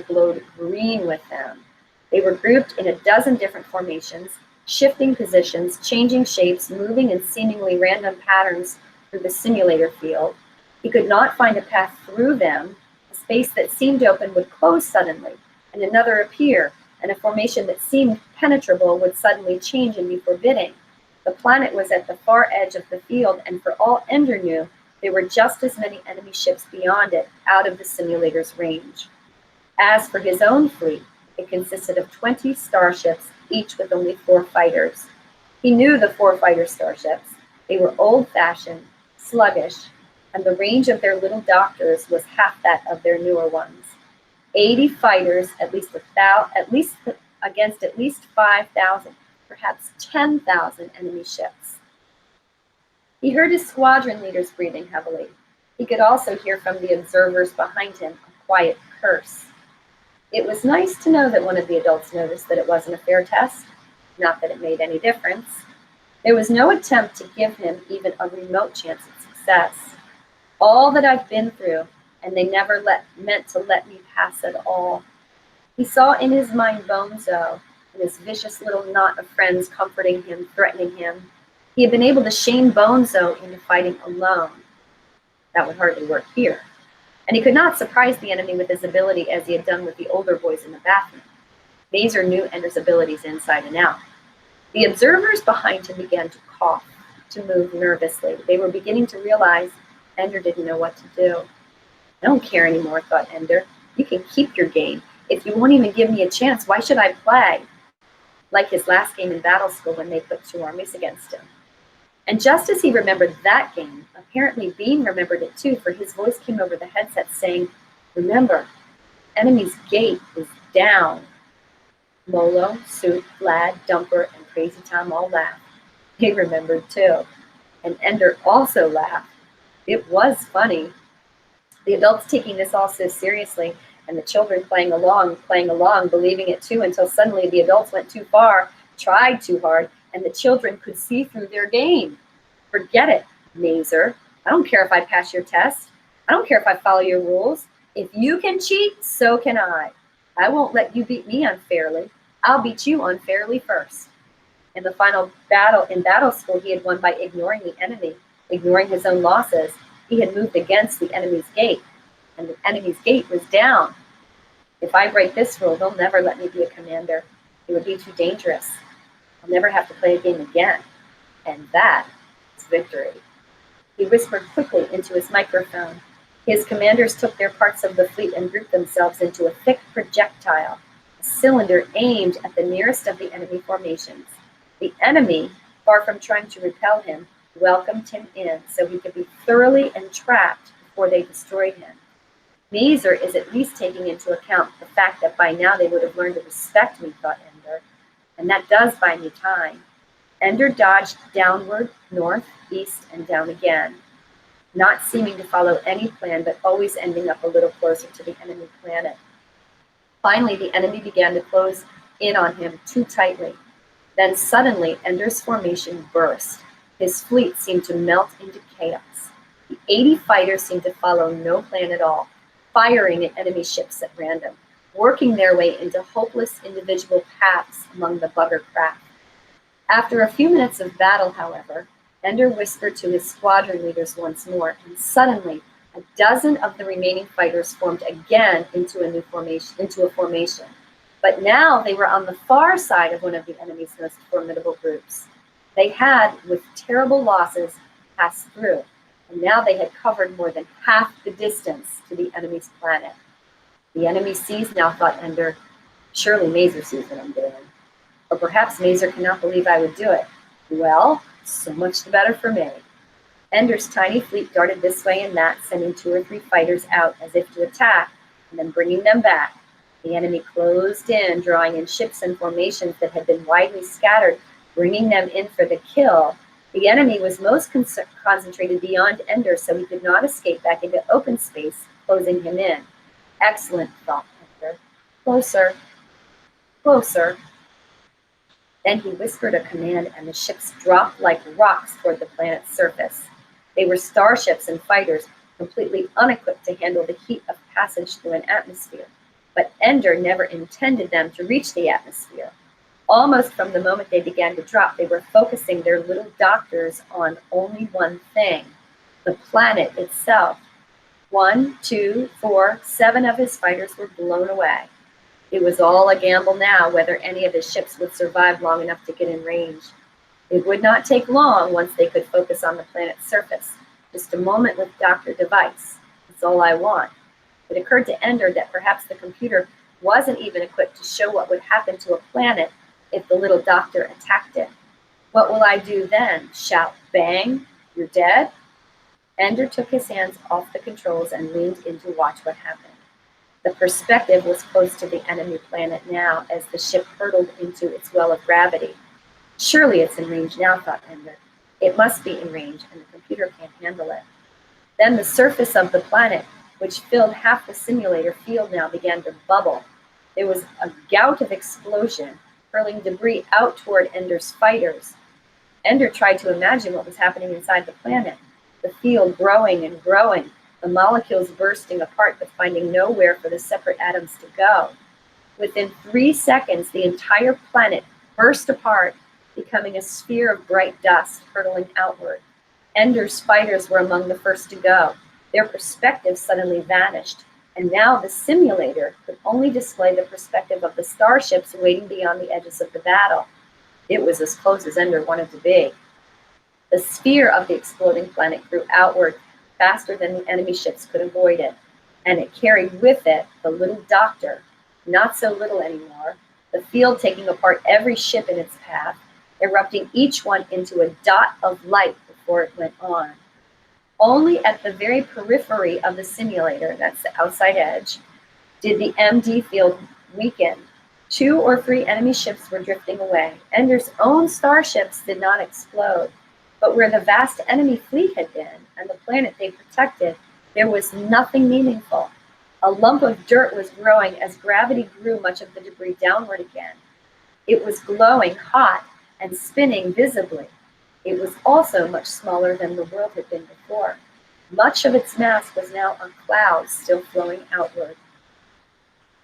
glowed green with them. They were grouped in a dozen different formations, shifting positions, changing shapes, moving in seemingly random patterns through the simulator field. He could not find a path through them. A space that seemed open would close suddenly, and another appear, and a formation that seemed penetrable would suddenly change and be forbidding. The planet was at the far edge of the field, and for all Ender knew, there were just as many enemy ships beyond it, out of the simulator's range. As for his own fleet, it consisted of 20 starships, each with only 4 fighters. He knew the 4 fighter starships. They were old-fashioned, sluggish, and the range of their little doctors was half that of their newer ones. 80 fighters, against at least 5,000, perhaps 10,000 enemy ships. He heard his squadron leaders breathing heavily. He could also hear from the observers behind him a quiet curse. It was nice to know that one of the adults noticed that it wasn't a fair test, not that it made any difference. There was no attempt to give him even a remote chance at success. All that I've been through, and they never meant to let me pass at all. He saw in his mind Bonzo and his vicious little knot of friends comforting him, threatening him. He had been able to shame Bonzo into fighting alone. That would hardly work here. And he could not surprise the enemy with his ability as he had done with the older boys in the bathroom. Mazer knew Ender's abilities inside and out. The observers behind him began to cough, to move nervously. They were beginning to realize Ender didn't know what to do. I don't care anymore, thought Ender. You can keep your game. If you won't even give me a chance, why should I play? Like his last game in battle school when they put two armies against him. And just as he remembered that game, apparently Bean remembered it too, for his voice came over the headset saying, "Remember, enemy's gate is down." Molo, Soup, Lad, Dumper, and Crazy Tom all laughed. They remembered too. And Ender also laughed. It was funny. The adults taking this all so seriously, and the children playing along, believing it too, until suddenly the adults went too far, tried too hard, and the children could see through their game. Forget it, Mazer. I don't care if I pass your test. I don't care if I follow your rules. If you can cheat, so can I. I won't let you beat me unfairly. I'll beat you unfairly first. In the final battle in battle school, he had won by ignoring the enemy, ignoring his own losses. He had moved against the enemy's gate, and the enemy's gate was down. If I break this rule, they'll never let me be a commander. It would be too dangerous. I'll never have to play a game again. And that is victory. He whispered quickly into his microphone. His commanders took their parts of the fleet and grouped themselves into a thick projectile, a cylinder aimed at the nearest of the enemy formations. The enemy, far from trying to repel him, welcomed him in so he could be thoroughly entrapped before they destroyed him. Mazer is at least taking into account the fact that by now they would have learned to respect me, thought Ender, and that does buy me time. Ender dodged downward, north, east, and down again, not seeming to follow any plan, but always ending up a little closer to the enemy planet. Finally, the enemy began to close in on him too tightly. Then suddenly, Ender's formation burst. His fleet seemed to melt into chaos. The 80 fighters seemed to follow no plan at all, firing at enemy ships at random, working their way into hopeless individual paths among the bugger craft. After a few minutes of battle, however, Ender whispered to his squadron leaders once more, and suddenly a dozen of the remaining fighters formed again into a formation. But now they were on the far side of one of the enemy's most formidable groups. They had, with terrible losses, passed through, and now they had covered more than half the distance to the enemy's planet. The enemy sees now, thought Ender. Surely Mazer sees what I'm doing. Or perhaps Mazer cannot believe I would do it. Well, so much the better for me. Ender's tiny fleet darted this way and that, sending 2 or 3 fighters out as if to attack, and then bringing them back. The enemy closed in, drawing in ships and formations that had been widely scattered, bringing them in for the kill. The enemy was most concentrated beyond Ender, so he could not escape back into open space, closing him in. Excellent, thought Ender. Closer, closer. Then he whispered a command, and the ships dropped like rocks toward the planet's surface. They were starships and fighters, completely unequipped to handle the heat of passage through an atmosphere. But Ender never intended them to reach the atmosphere. Almost from the moment they began to drop, they were focusing their little doctors on only one thing, the planet itself. 1, 2, 4, 7 of his fighters were blown away. It was all a gamble now whether any of his ships would survive long enough to get in range. It would not take long once they could focus on the planet's surface. Just a moment with Dr. Device. That's all I want. It occurred to Ender that perhaps the computer wasn't even equipped to show what would happen to a planet if the little doctor attacked it. What will I do then? Shout, bang, you're dead? Ender took his hands off the controls and leaned in to watch what happened. The perspective was close to the enemy planet now as the ship hurtled into its well of gravity. Surely it's in range now, thought Ender. It must be in range, and the computer can't handle it. Then the surface of the planet, which filled half the simulator field now, began to bubble. There was a gout of explosion, hurling debris out toward Ender's fighters. Ender tried to imagine what was happening inside the planet. The field growing and growing, the molecules bursting apart but finding nowhere for the separate atoms to go. Within 3 seconds, the entire planet burst apart, becoming a sphere of bright dust hurtling outward. Ender's fighters were among the first to go. Their perspective suddenly vanished, and now the simulator could only display the perspective of the starships waiting beyond the edges of the battle. It was as close as Ender wanted to be. The sphere of the exploding planet grew outward faster than the enemy ships could avoid it, and it carried with it the little doctor, not so little anymore, the field taking apart every ship in its path, erupting each one into a dot of light before it went on. Only at the very periphery of the simulator, that's the outside edge, did the MD field weaken. 2 or 3 enemy ships were drifting away. Ender's own starships did not explode, but where the vast enemy fleet had been and the planet they protected, there was nothing meaningful. A lump of dirt was growing as gravity grew much of the debris downward again. It was glowing hot and spinning visibly. It was also much smaller than the world had been before. Much of its mass was now on clouds still flowing outward.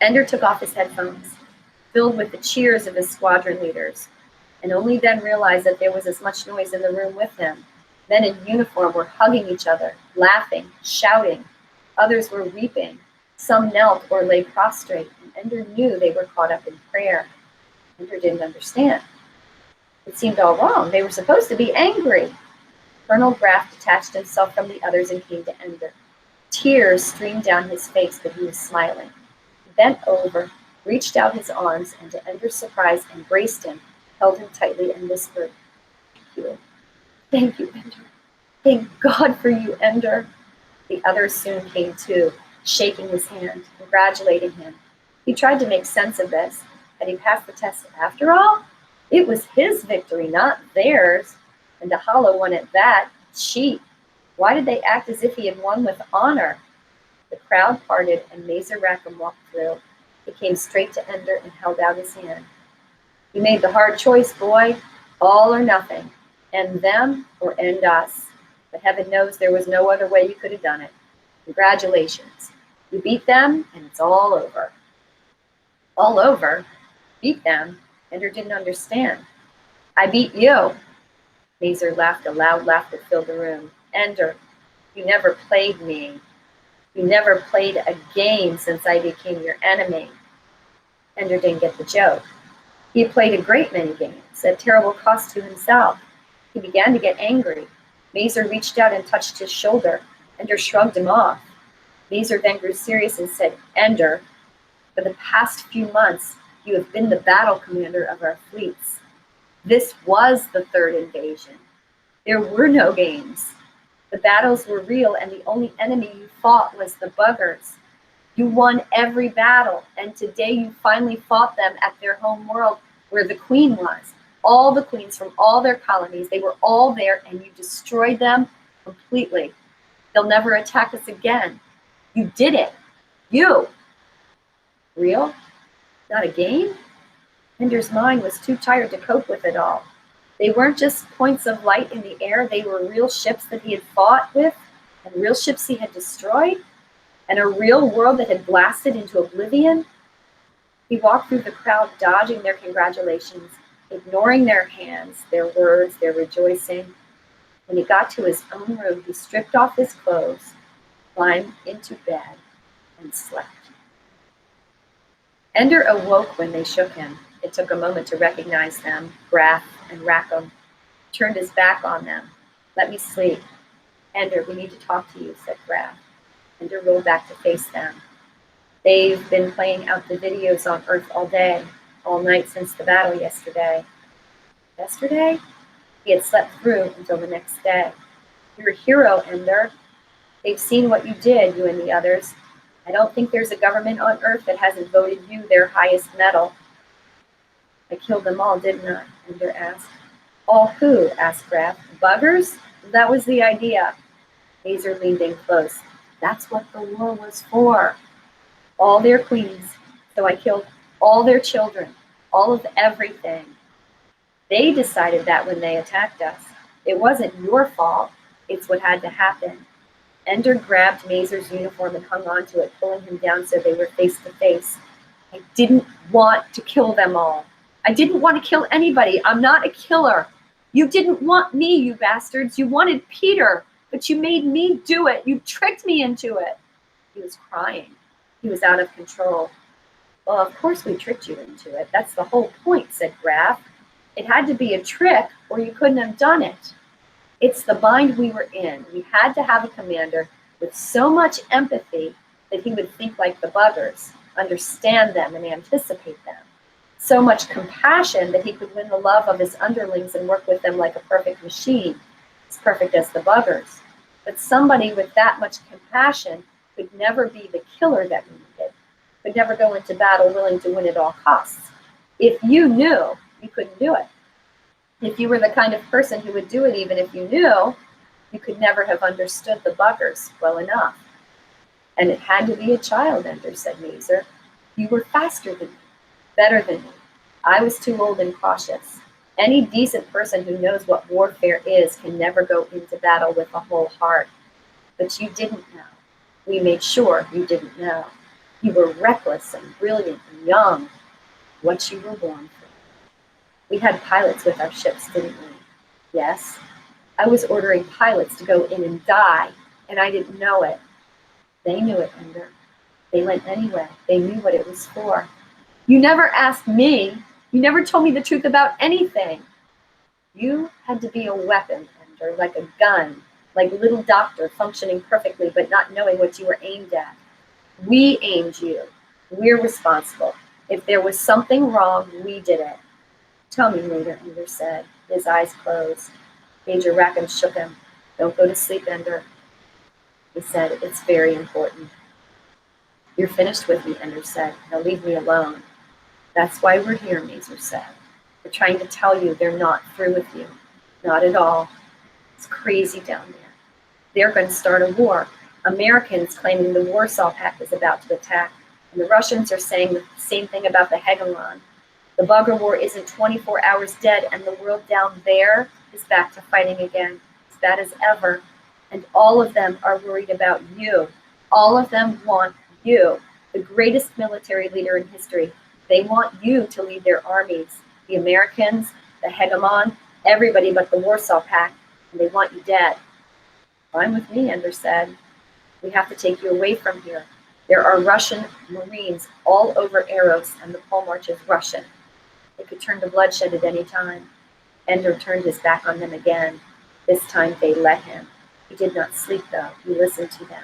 Ender took off his headphones, filled with the cheers of his squadron leaders, and only then realized that there was as much noise in the room with him. Men in uniform were hugging each other, laughing, shouting. Others were weeping. Some knelt or lay prostrate, and Ender knew they were caught up in prayer. Ender didn't understand. It seemed all wrong. They were supposed to be angry. Colonel Graff detached himself from the others and came to Ender. Tears streamed down his face, but he was smiling. He bent over, reached out his arms, and to Ender's surprise, embraced him, held him tightly, and whispered, "Thank you. Thank you, Ender. Thank God for you, Ender." The others soon came too, shaking his hand, congratulating him. He tried to make sense of this. Had he passed the test after all? It was his victory, not theirs, and a hollow one at that. Cheat. Why did they act as if he had won with honor? The crowd parted, and Mazer Rackham walked through. He came straight to Ender and held out his hand. "You made the hard choice, boy. All or nothing. End them or end us. But heaven knows there was no other way you could have done it. Congratulations. You beat them, and it's all over." All over? Beat them? Ender didn't understand. "I beat you." Mazer laughed a loud laugh that filled the room. "Ender, you never played me. You never played a game since I became your enemy." Ender didn't get the joke. He had played a great many games, at terrible cost to himself. He began to get angry. Mazer reached out and touched his shoulder. Ender shrugged him off. Mazer then grew serious and said, "Ender, for the past few months, you have been the battle commander of our fleets. This was the third invasion. There were no games. The battles were real, and the only enemy you fought was the buggers. You won every battle, and today you finally fought them at their home world where the queen was. All the queens from all their colonies, they were all there, and you destroyed them completely. They'll never attack us again. You did it. You." Real? Not a game? Ender's mind was too tired to cope with it all. They weren't just points of light in the air. They were real ships that he had fought with, and real ships he had destroyed, and a real world that had blasted into oblivion. He walked through the crowd, dodging their congratulations, ignoring their hands, their words, their rejoicing. When he got to his own room, he stripped off his clothes, climbed into bed, and slept. Ender awoke when they shook him. It took a moment to recognize them, Graff and Rackham. He turned his back on them. "Let me sleep." "Ender, we need to talk to you," said Graff. Ender rolled back to face them. "They've been playing out the videos on Earth all day, all night since the battle yesterday." Yesterday? He had slept through until the next day. "You're a hero, Ender. They've seen what you did, you and the others. I don't think there's a government on Earth that hasn't voted you their highest medal." "I killed them all, didn't I?" Ender asked. "All who?" asked Graff. "Buggers? That was the idea." Mazer leaned in close. That's what the war was for. All their queens. So I killed all their children, all of everything. They decided that when they attacked us. It wasn't your fault. It's what had to happen. Ender grabbed Mazer's uniform and hung onto it, pulling him down so they were face to face. I didn't want to kill them all. I didn't want to kill anybody. I'm not a killer. You didn't want me, you bastards. You wanted Peter, but you made me do it. You tricked me into it. He was crying. He was out of control. Well, of course we tricked you into it. That's the whole point, said Graf. It had to be a trick or you couldn't have done it. It's the bind we were in. We had to have a commander with so much empathy that he would think like the buggers, understand them and anticipate them. So much compassion that he could win the love of his underlings and work with them like a perfect machine, as perfect as the buggers. But somebody with that much compassion could never be the killer that we needed, could never go into battle willing to win at all costs. If you knew, you couldn't do it. If you were the kind of person who would do it even if you knew, you could never have understood the buggers well enough. And it had to be a child, Ender, said Mazer. You were faster than me, better than me. I was too old and cautious. Any decent person who knows what warfare is can never go into battle with a whole heart. But you didn't know. We made sure you didn't know. You were reckless and brilliant and young, what you were born for. We had pilots with our ships, didn't we? Yes. I was ordering pilots to go in and die, and I didn't know it. They knew it, Ender. They went anyway. They knew what it was for. You never asked me. You never told me the truth about anything. You had to be a weapon, Ender, like a gun, like little doctor functioning perfectly but not knowing what you were aimed at. We aimed you. We're responsible. If there was something wrong, we did it. Tell me later, Ender said. His eyes closed. Major Rackham shook him. Don't go to sleep, Ender. He said, it's very important. You're finished with me, Ender said. Now leave me alone. That's why we're here, Mazer said. We're trying to tell you they're not through with you. Not at all. It's crazy down there. They're going to start a war. Americans claiming the Warsaw Pact is about to attack, and the Russians are saying the same thing about the hegemon. The bugger war isn't 24 hours dead, and the world down there is back to fighting again, as bad as ever. And all of them are worried about you. All of them want you, the greatest military leader in history. They want you to lead their armies, the Americans, the hegemon, everybody but the Warsaw Pact, and they want you dead. Fine with me, Ender said. We have to take you away from here. There are Russian Marines all over Eros, and the Pole March is Russian. It could turn to bloodshed at any time. Ender turned his back on them again. This time they let him. He did not sleep, though. He listened to them.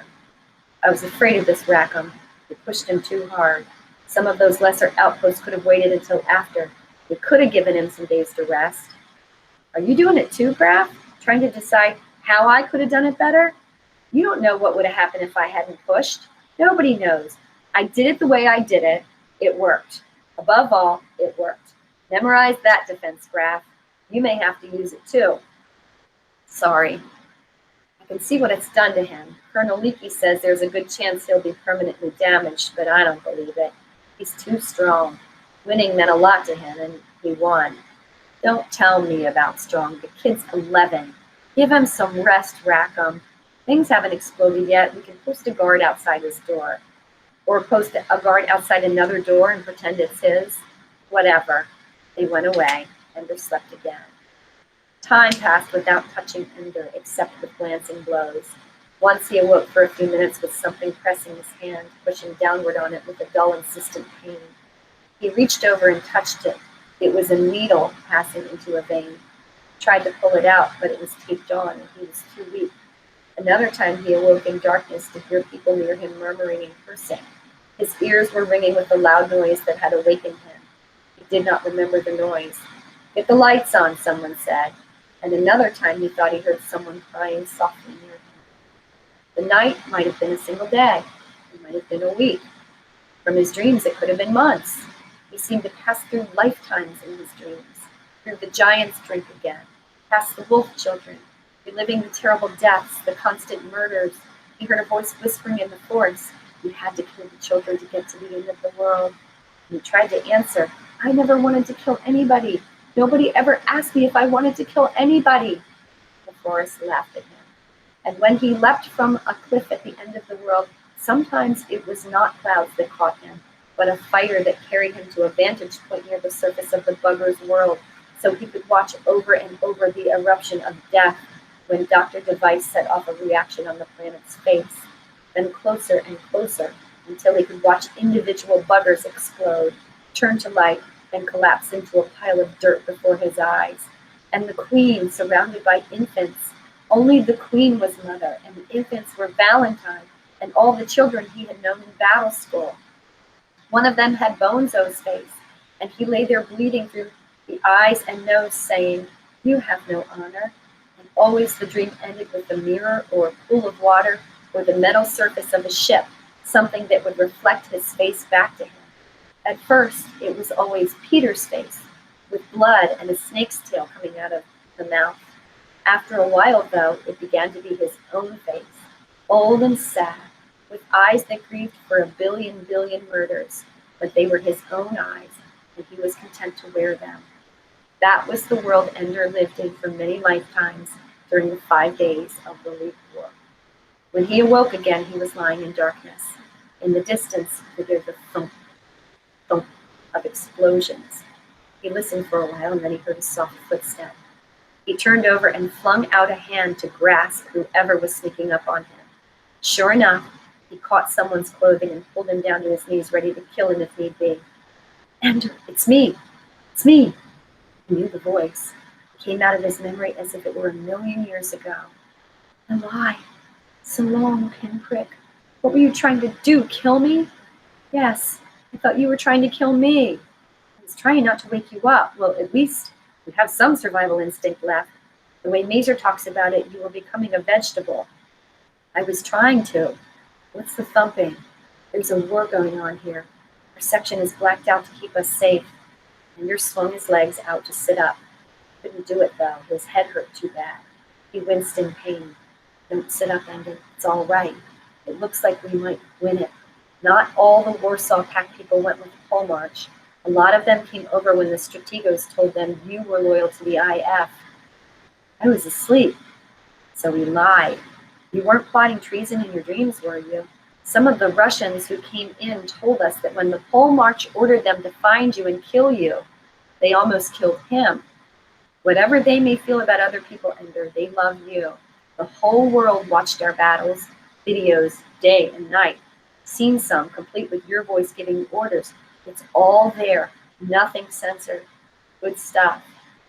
I was afraid of this Rackham. He pushed him too hard. Some of those lesser outposts could have waited until after. They could have given him some days to rest. Are you doing it too, Graf? Trying to decide how I could have done it better? You don't know what would have happened if I hadn't pushed. Nobody knows. I did it the way I did it. It worked. Above all, it worked. Memorize that defense, Graf. You may have to use it too. Sorry. I can see what it's done to him. Colonel Leakey says there's a good chance he'll be permanently damaged, but I don't believe it. He's too strong. Winning meant a lot to him, and he won. Don't tell me about strong. The kid's 11. Give him some rest, Rackham. Things haven't exploded yet. We can post a guard outside his door. Or post a guard outside another door and pretend it's his. Whatever. They went away. Ender slept again. Time passed without touching Ender, except with glancing blows. Once he awoke for a few minutes with something pressing his hand, pushing downward on it with a dull, insistent pain. He reached over and touched it. It was a needle passing into a vein. He tried to pull it out, but it was taped on, and he was too weak. Another time he awoke in darkness to hear people near him murmuring and cursing. His ears were ringing with the loud noise that had awakened him. He did not remember the noise. Get the lights on, someone said. And another time he thought he heard someone crying softly near him. The night might have been a single day. It might have been a week. From his dreams, it could have been months. He seemed to pass through lifetimes in his dreams, through the giant's drink again, past the wolf children, reliving the terrible deaths, the constant murders. He heard a voice whispering in the forest, "You had to kill the children to get to the end of the world." And he tried to answer, "I never wanted to kill anybody. Nobody ever asked me if I wanted to kill anybody." The forest laughed at him. And when he leapt from a cliff at the end of the world, sometimes it was not clouds that caught him, but a fire that carried him to a vantage point near the surface of the bugger's world, so he could watch over and over the eruption of death when Dr. Device set off a reaction on the planet's face, then closer and closer until he could watch individual buggers explode, turn to light, and collapse into a pile of dirt before his eyes. And the queen, surrounded by infants. Only the queen was mother, and the infants were Valentine and all the children he had known in battle school. One of them had Bonzo's face, and he lay there bleeding through the eyes and nose, saying, "You have no honor." And always the dream ended with a mirror or a pool of water or the metal surface of a ship, something that would reflect his face back to him. At first, it was always Peter's face, with blood and a snake's tail coming out of the mouth. After a while, though, it began to be his own face, old and sad, with eyes that grieved for a billion murders, but they were his own eyes, and he was content to wear them. That was the world Ender lived in for many lifetimes during the 5 days of the Leap War. When he awoke again, he was lying in darkness. In the distance, he could hear the thump, thump of explosions. He listened for a while, and then he heard a soft footstep. He turned over and flung out a hand to grasp whoever was sneaking up on him. Sure enough, he caught someone's clothing and pulled him down to his knees, ready to kill him if need be. "Ender, it's me! It's me!" He knew the voice. It came out of his memory as if it were a million years ago. "And why? So long, pinprick. What were you trying to do, kill me?" "Yes, I thought you were trying to kill me." "I was trying not to wake you up. Well, at least you have some survival instinct left. The way Mazer talks about it, you were becoming a vegetable." "I was trying to." "What's the thumping?" "There's a war going on here. Our section is blacked out to keep us safe." Ender swung his legs out to sit up. Couldn't do it, though. His head hurt too bad. He winced in pain. "Don't sit up, Ender. It's all right. It looks like we might win it." Not all the Warsaw Pact people went with the Pole March. A lot of them came over when the Strategos told them you were loyal to the IF. "I was asleep." "So we lied. You weren't plotting treason in your dreams, were you? Some of the Russians who came in told us that when the Pole March ordered them to find you and kill you, they almost killed him. Whatever they may feel about other people, Ender, they love you. The whole world watched our battles, videos, day and night. Seen some, complete with your voice giving orders. It's all there, nothing censored. Good stuff.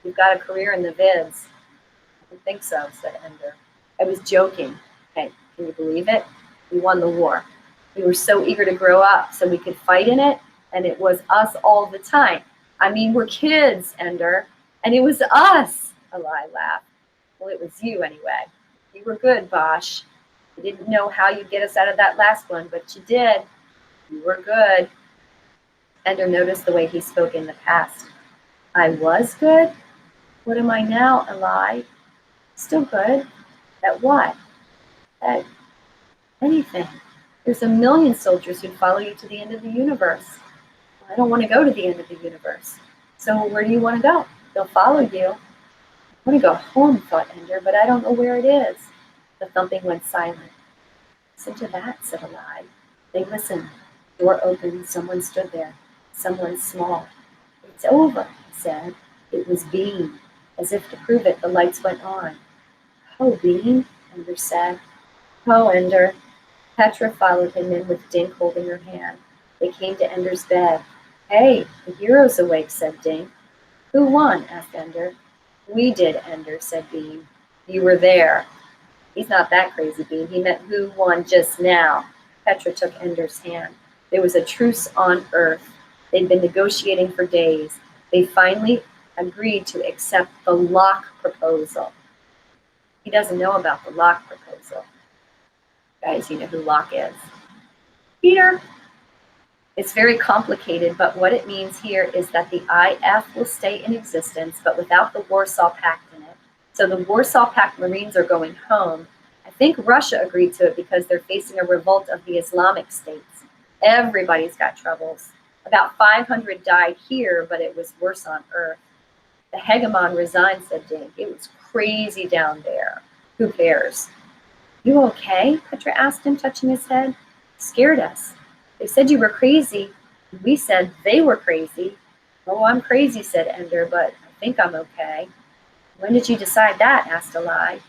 You've got a career in the vids." "I don't think so," said Ender. "I was joking. Hey, can you believe it? We won the war. We were so eager to grow up so we could fight in it, and it was us all the time. I mean, we're kids, Ender, and it was us." Eli laughed. "Well, it was you anyway. You were good, Bosch. I didn't know how you'd get us out of that last one, but you did. You were good." Ender noticed the way he spoke in the past. "I was good? What am I now, Eli?" "Still good." "At what?" "At anything. There's a million soldiers who'd follow you to the end of the universe." "Well, I don't want to go to the end of the universe." "So where do you want to go?" "They'll follow you." "I want to go home," thought Ender, "but I don't know where it is." The thumping went silent. "Listen to that," said Eli. They listened. Door opened. Someone stood there. Someone small. "It's over," he said. It was Bean. As if to prove it, the lights went on. "Oh, Bean," Ender said. "Oh, Ender." Petra followed him in with Dink holding her hand. They came to Ender's bed. "Hey, the hero's awake," said Dink. "Who won?" asked Ender. "We did, Ender," said Bean. "You were there." "He's not that crazy, Bean. He meant who won just now." Petra took Ender's hand. There was a truce on Earth. They'd been negotiating for days. They finally agreed to accept the Locke proposal. He doesn't know about the Locke proposal. Guys, you know who Locke is. Peter. It's very complicated, but what it means here is that the IF will stay in existence, but without the Warsaw Pact in it. So the Warsaw Pact Marines are going home. I think Russia agreed to it because they're facing a revolt of the Islamic states. Everybody's got troubles. About 500 died here, but it was worse on Earth. The hegemon resigned, said Dink. It was crazy down there. Who cares? You okay? Petra asked him, touching his head. Scared us. They said you were crazy. We said they were crazy. Oh, I'm crazy, said Ender, but I think I'm okay. When did you decide that? Asked Eli.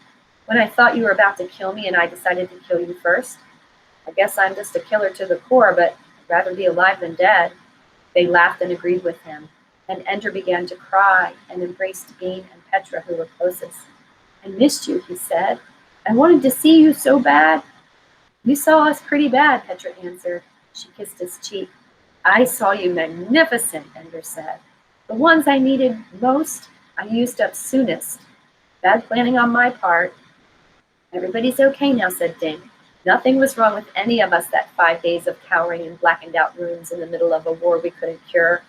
When I thought you were about to kill me and I decided to kill you first. I guess I'm just a killer to the core, but I'd rather be alive than dead. They laughed and agreed with him, and Ender began to cry and embraced Bean and Petra, who were closest. I missed you, he said. I wanted to see you so bad. You saw us pretty bad, Petra answered. She kissed his cheek. I saw you magnificent, Ender said. The ones I needed most, I used up soonest. Bad planning on my part. Everybody's okay now, said Dink. Nothing was wrong with any of us that 5 days of cowering in blackened out rooms in the middle of a war we couldn't cure.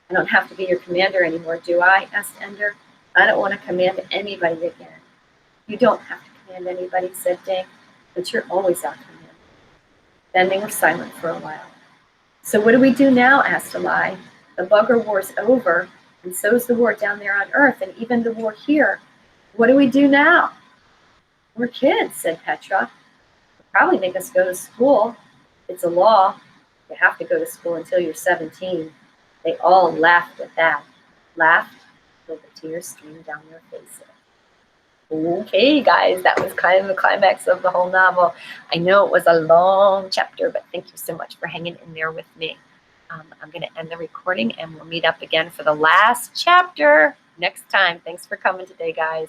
I don't have to be your commander anymore, do I? Asked Ender. I don't want to command anybody again. You don't have to command anybody, said Dink, but you're always our commander. Then they were silent for a while. So what do we do now? Asked Eli. The bugger war's over, and so's the war down there on Earth, and even the war here. What do we do now? We're kids, said Petra. They'll probably make us go to school. It's a law. You have to go to school until you're 17. They all laughed at that. Laughed till the tears streamed down their faces. Okay, guys, that was kind of the climax of the whole novel. I know it was a long chapter, but thank you so much for hanging in there with me. I'm going to end the recording, and we'll meet up again for the last chapter next time. Thanks for coming today, guys.